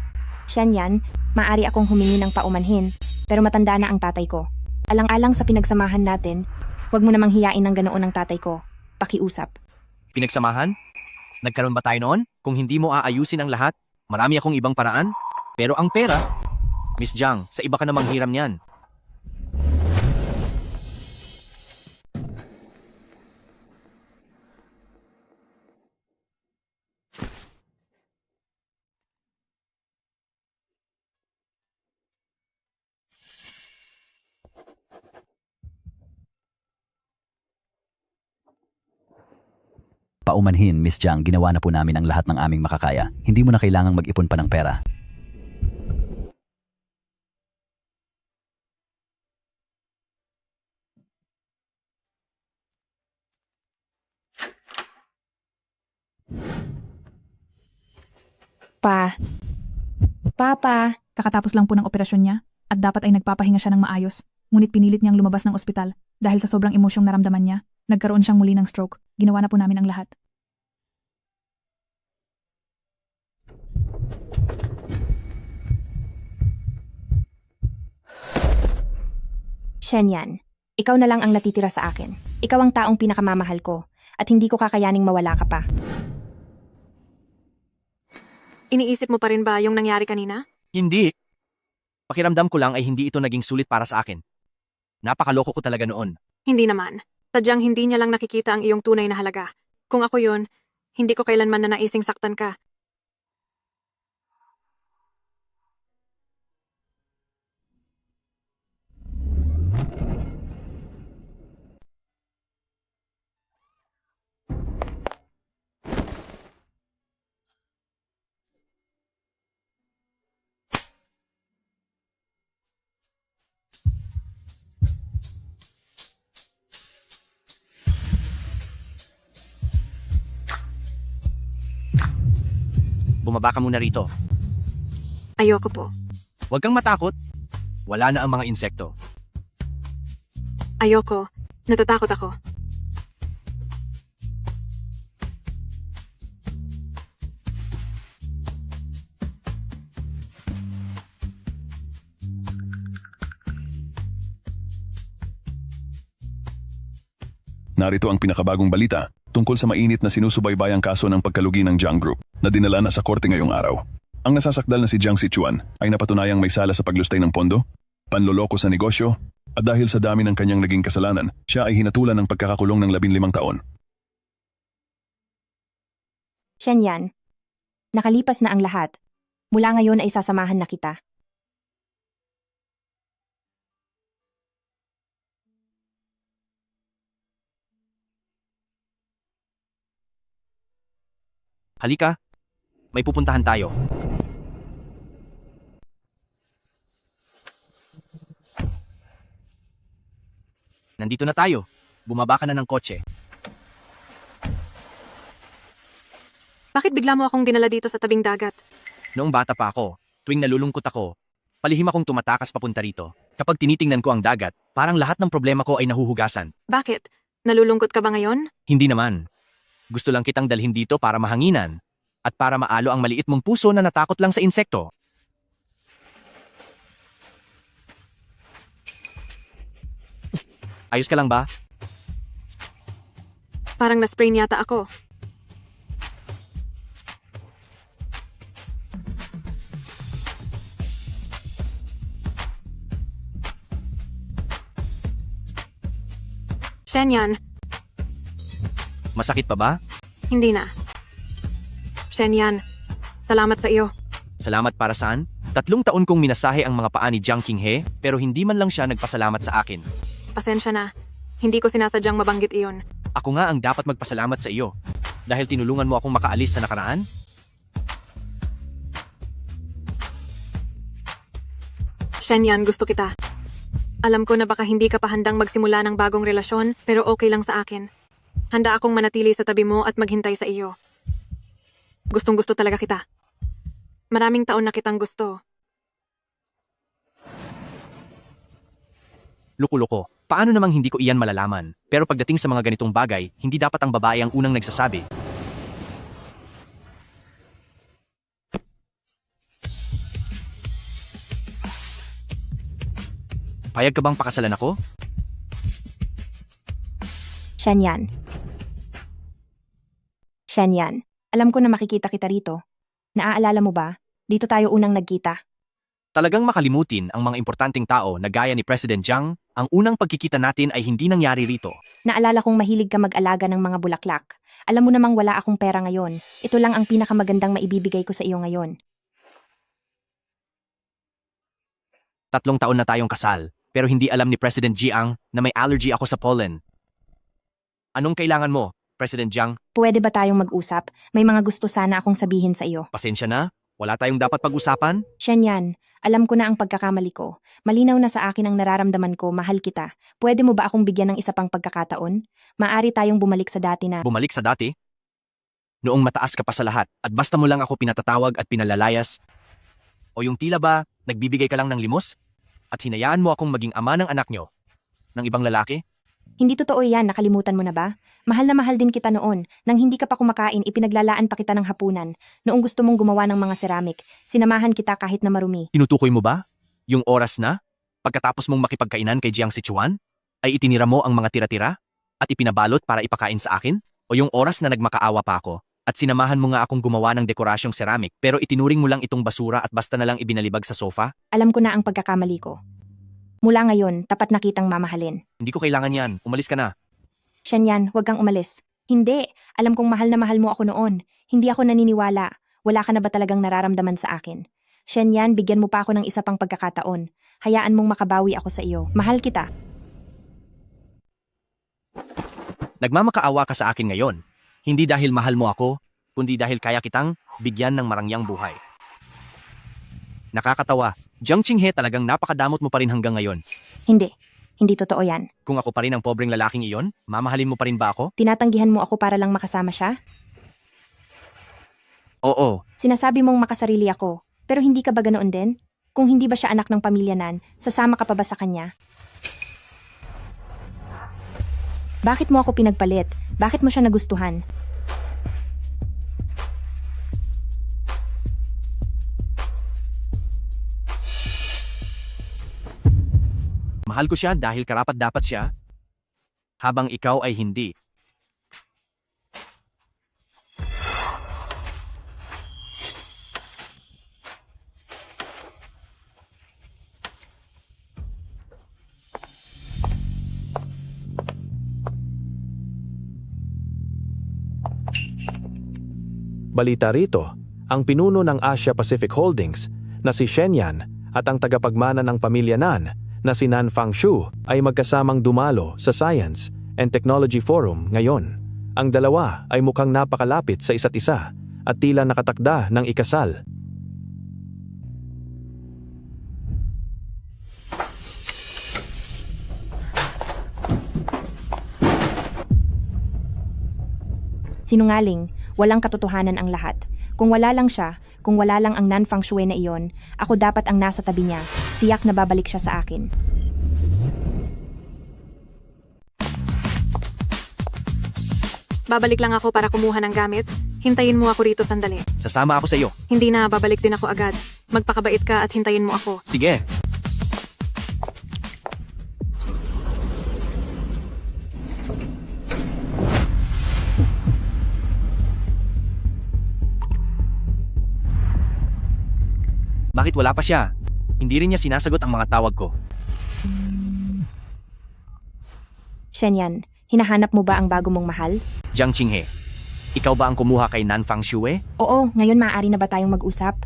Shenyan, maaari akong humingi ng paumanhin, pero matanda na ang tatay ko. Alang-alang sa pinagsamahan natin, huwag mo namang hiyain ng ganoon ang tatay ko. Pakiusap. Pinagsamahan? Nagkaroon ba tayo noon? Kung hindi mo aayusin ang lahat, marami akong ibang paraan. Pero ang pera, Miss Jiang, sa iba ka namang hiram niyan. Paumanhin, Miss Jiang, ginawa na po namin ang lahat ng aming makakaya. Hindi mo na kailangang mag-ipon pa ng pera. Papa. Kakatapos lang po ng operasyon niya at dapat ay nagpapahinga siya ng maayos. Ngunit pinilit niyang lumabas ng ospital dahil sa sobrang emosyong naramdaman niya. Nagkaroon siyang muli ng stroke. Ginawa na po namin ang lahat. Shenyan, ikaw na lang ang natitira sa akin. Ikaw ang taong pinakamamahal ko at hindi ko kakayaning mawala ka pa. Iniisip mo pa rin ba yung nangyari kanina? Hindi. Pakiramdam ko lang ay hindi ito naging sulit para sa akin. Napakaloko ko talaga noon. Hindi naman. Sadyang hindi niya lang nakikita ang iyong tunay na halaga. Kung ako yun, hindi ko kailanman na naising saktan ka. Bumaba ka muna rito. Ayoko po. Huwag kang matakot. Wala na ang mga insekto. Ayoko. Natatakot ako. Narito ang pinakabagong balita tungkol sa mainit na sinusubaybayang kaso ng pagkalugi ng Jiang Group na dinala na sa korte ngayong araw. Ang nasasakdal na si Jiang Sichuan ay napatunayang may sala sa paglustay ng pondo, panloloko sa negosyo, at dahil sa dami ng kanyang naging kasalanan, siya ay hinatulan ng pagkakakulong ng 15 taon. Shenyan, nakalipas na ang lahat. Mula ngayon ay sasamahan na kita. Halika, may pupuntahan tayo. Nandito na tayo. Bumaba ka na ng kotse. Bakit bigla mo akong dinala dito sa tabing dagat? Noong bata pa ako, tuwing nalulungkot ako, palihim akong tumatakas papunta rito. Kapag tinitingnan ko ang dagat, parang lahat ng problema ko ay nahuhugasan. Bakit? Nalulungkot ka ba ngayon? Hindi naman. Gusto lang kitang dalhin dito para mahanginan at para maalo ang maliit mong puso na natakot lang sa insekto. Ayos ka lang ba? Parang na-sprain yata ako. Shenyan, Masakit pa ba? hindi na. Shenyan, salamat sa iyo. Salamat para saan? 3 taon kong minasahe ang mga paa ni Jiang Qinghe pero hindi man lang siya nagpasalamat sa akin. Pasensya na. Hindi ko sinasadyang mabanggit iyon. Ako nga ang dapat magpasalamat sa iyo dahil tinulungan mo akong makaalis sa nakaraan. Shenyan, gusto kita. Alam ko na baka hindi ka pa handang magsimula ng bagong relasyon, pero okay lang sa akin. Handa akong manatili sa tabi mo at maghintay sa iyo. Gustong-gusto talaga kita. Maraming taon na kitang gusto. Loko-loko, paano namang hindi ko iyan malalaman? Pero pagdating sa mga ganitong bagay, hindi dapat ang babae ang unang nagsasabi. Payag ka bang pakasalan ako? Shenyan. Shenyan, alam ko na makikita kita rito. Naaalala mo ba? Dito tayo unang nagkita. Talagang makalimutin ang mga importanteng tao na gaya ni President Jiang, ang unang pagkikita natin ay hindi nangyari rito. Naalala kong mahilig ka mag-alaga ng mga bulaklak. Alam mo namang wala akong pera ngayon. Ito lang ang pinakamagandang maibibigay ko sa iyo ngayon. 3 taon na tayong kasal, pero hindi alam ni President Jiang na may allergy ako sa pollen. Anong kailangan mo, President Jiang? Pwede ba tayong mag-usap? May mga gusto sana akong sabihin sa iyo. Pasensya na, wala tayong dapat pag-usapan? Shenyan, alam ko na ang pagkakamali ko. Malinaw na sa akin ang nararamdaman ko, mahal kita. Pwede mo ba akong bigyan ng isa pang pagkakataon? Maari tayong bumalik sa dati na... Bumalik sa dati? Noong mataas ka pa sa lahat at basta mo lang ako pinatatawag at pinalalayas? O yung tila ba, nagbibigay ka lang ng limos? At hinayaan mo akong maging ama ng anak nyo? Ng ibang lalaki? Hindi totoo yan, nakalimutan mo na ba? Mahal na mahal din kita noon. Nang hindi ka pa kumakain, ipinaglalaan pa kita ng hapunan. Noong gusto mong gumawa ng mga ceramic, sinamahan kita kahit na marumi. Tinutukoy mo ba? Yung oras na? Pagkatapos mong makipagkainan kay Jiang Sichuan? Ay itinira mo ang mga tira-tira? At ipinabalot para ipakain sa akin? O yung oras na nagmakaawa pa ako? At sinamahan mo nga akong gumawa ng dekorasyong ceramic pero itinuring mo lang itong basura at basta na lang ibinalibag sa sofa? Alam ko na ang pagkakamali ko. Mula ngayon, tapat na kitang mamahalin. Hindi ko kailangan yan. Umalis ka na. Shenyan, huwag kang umalis. Hindi. Alam kong mahal na mahal mo ako noon. Hindi ako naniniwala. Wala ka na ba talagang nararamdaman sa akin? Shenyan, bigyan mo pa ako ng isa pang pagkakataon. Hayaan mong makabawi ako sa iyo. Mahal kita. Nagmamakaawa ka sa akin ngayon. Hindi dahil mahal mo ako, kundi dahil kaya kitang bigyan ng marangyang buhay. Nakakatawa. Jiang Qinghe, talagang napakadamot mo pa rin hanggang ngayon. Hindi. Hindi totoo yan. Kung ako pa rin ang pobreng lalaking iyon, mamahalin mo pa rin ba ako? Tinatanggihan mo ako para lang makasama siya? Oo. Sinasabi mong makasarili ako, pero hindi ka ba ganoon din? Kung hindi ba siya anak ng pamilya Nan, sasama ka pa ba sa kanya? Bakit mo ako pinagpalit? Bakit mo siya nagustuhan? Mahal ko siya dahil karapat-dapat siya, habang ikaw ay hindi. Balita rito, ang pinuno ng Asia Pacific Holdings na si Shenyan at ang tagapagmana ng pamilya Nan na si Nan Fangshu ay magkasamang dumalo sa Science and Technology Forum ngayon. Ang dalawa ay mukhang napakalapit sa isa't isa at tila nakatakda ng ikasal. Sinungaling, Walang katotohanan ang lahat. Kung wala lang siya, kung wala lang ang non-feng shui na iyon, ako dapat ang nasa tabi niya. Tiyak na babalik siya sa akin. Babalik lang ako para kumuha ng gamit. Hintayin mo ako rito sandali. Sasama ako sa iyo. Hindi na, babalik din ako agad. Magpakabait ka at hintayin mo ako. Sige. Bakit wala pa siya? Hindi rin niya sinasagot ang mga tawag ko. Shenyan, hinahanap mo ba ang bago mong mahal? Jiang Qinghe, ikaw ba ang kumuha kay Nanfang Shui? Oo, ngayon maaari na ba tayong mag-usap?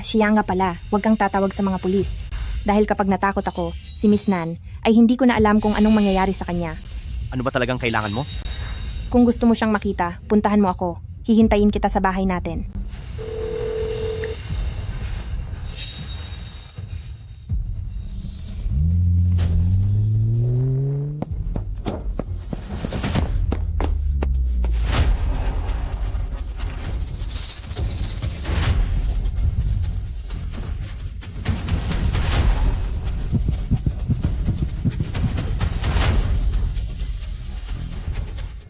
Siya nga pala, huwag kang tatawag sa mga pulis. Dahil kapag natakot ako, si Miss Nan, ay hindi ko na alam kung anong mangyayari sa kanya. Ano ba talagang kailangan mo? Kung gusto mo siyang makita, puntahan mo ako. Hihintayin kita sa bahay natin.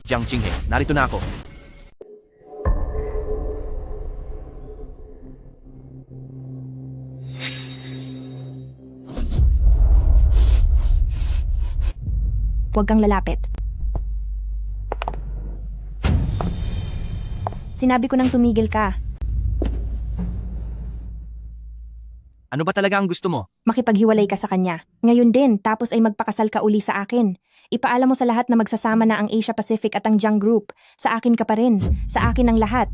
Jiang Qinghe, narito na ako. Huwag kang lalapit. Sinabi ko nang tumigil ka. Ano ba talaga ang gusto mo? Makipaghiwalay ka sa kanya. Ngayon din, tapos ay magpakasal ka uli sa akin. Ipaalam mo sa lahat na magsasama na ang Asia Pacific at ang Jiang Group. Sa akin ka pa rin. Sa akin ang lahat.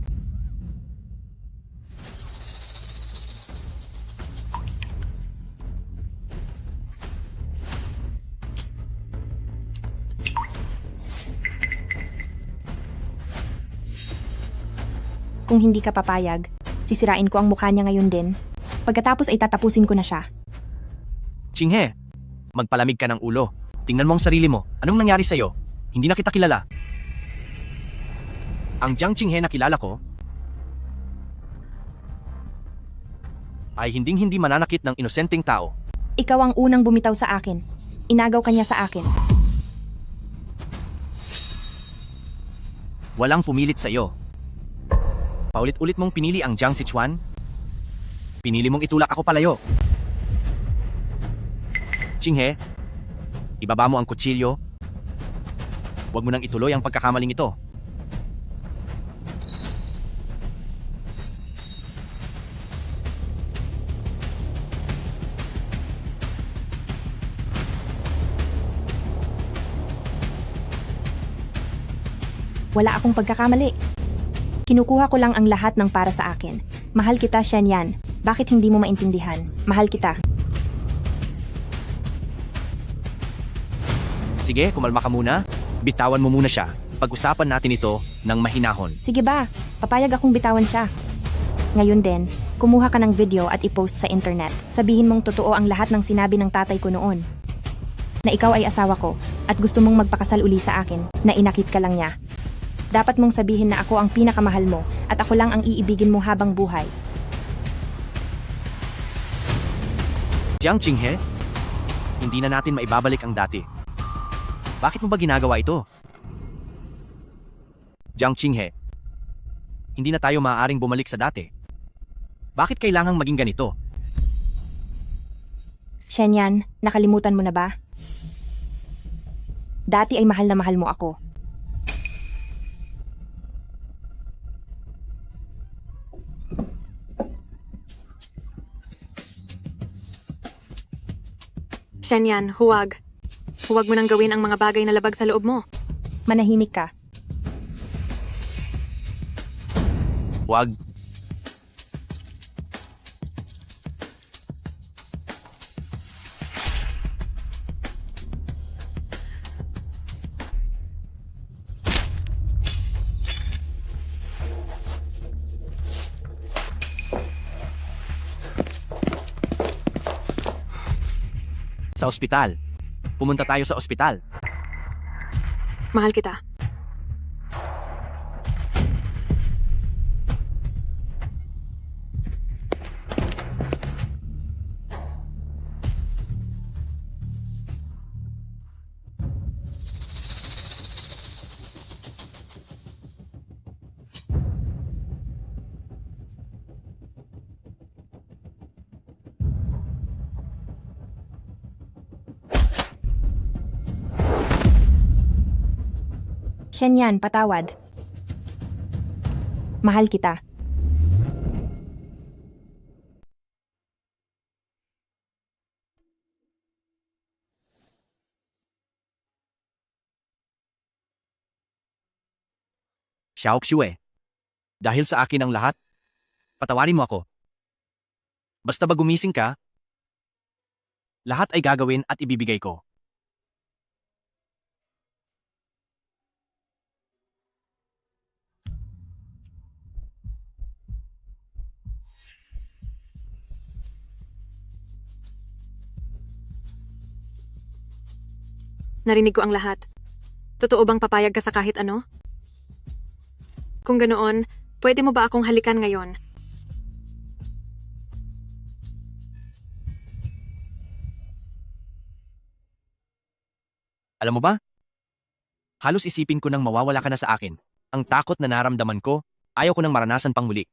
Kung hindi ka papayag, sisirain ko ang mukha niya ngayon din. Pagkatapos ay tatapusin ko na siya. Qinghe, magpalamig ka ng ulo. Tingnan mo ang sarili mo. Anong nangyari sa'yo? Hindi na kita kilala. Ang Jiang Qinghe na kilala ko ay hinding-hindi mananakit ng inosenteng tao. Ikaw ang unang bumitaw sa akin. Inagaw ka niya sa akin. Walang pumilit sa'yo. Paulit-ulit mong pinili ang Jiang Sichuan. Pinili mong itulak ako palayo. Qinghe, ibaba mo ang kutsilyo. Huwag mo nang ituloy ang pagkakamaling ito. Wala akong pagkakamali. Kinukuha ko lang ang lahat ng para sa akin. Mahal kita, Shenyan. Bakit hindi mo maintindihan? Mahal kita. Sige, kumalma ka muna. Bitawan mo muna siya. Pag-usapan natin ito ng mahinahon. Sige ba? Papayag akong bitawan siya. Ngayon din, kumuha ka ng video at i-post sa internet. Sabihin mong totoo ang lahat ng sinabi ng tatay ko noon. Na ikaw ay asawa ko at gusto mong magpakasal uli sa akin na inakit ka lang niya. Dapat mong sabihin na ako ang pinakamahal mo at ako lang ang iibigin mo habang buhay. Jiang Qinghe, hindi na natin maibabalik ang dati. Bakit mo ba ginagawa ito? Jiang Qinghe, hindi na tayo maaaring bumalik sa dati. Bakit kailangang maging ganito? Shenyan, nakalimutan mo na ba? Dati ay mahal na mahal mo ako. Shenyan, huwag. Huwag mo nang gawin ang mga bagay na labag sa loob mo. Manahimik ka. Huwag. Sa ospital. Pumunta tayo sa ospital. Mahal kita. Shen yan, patawad. Mahal kita. Xiaoxue. Dahil sa akin ang lahat, patawarin mo ako. Basta ba gumising ka, lahat ay gagawin at ibibigay ko. Narinig ko ang lahat. Totoo bang papayag ka sa kahit ano? Kung ganoon, pwede mo ba akong halikan ngayon? Alam mo ba? Halos isipin ko nang mawawala ka na sa akin. Ang takot na naramdaman ko, ayaw ko nang maranasan pang muli.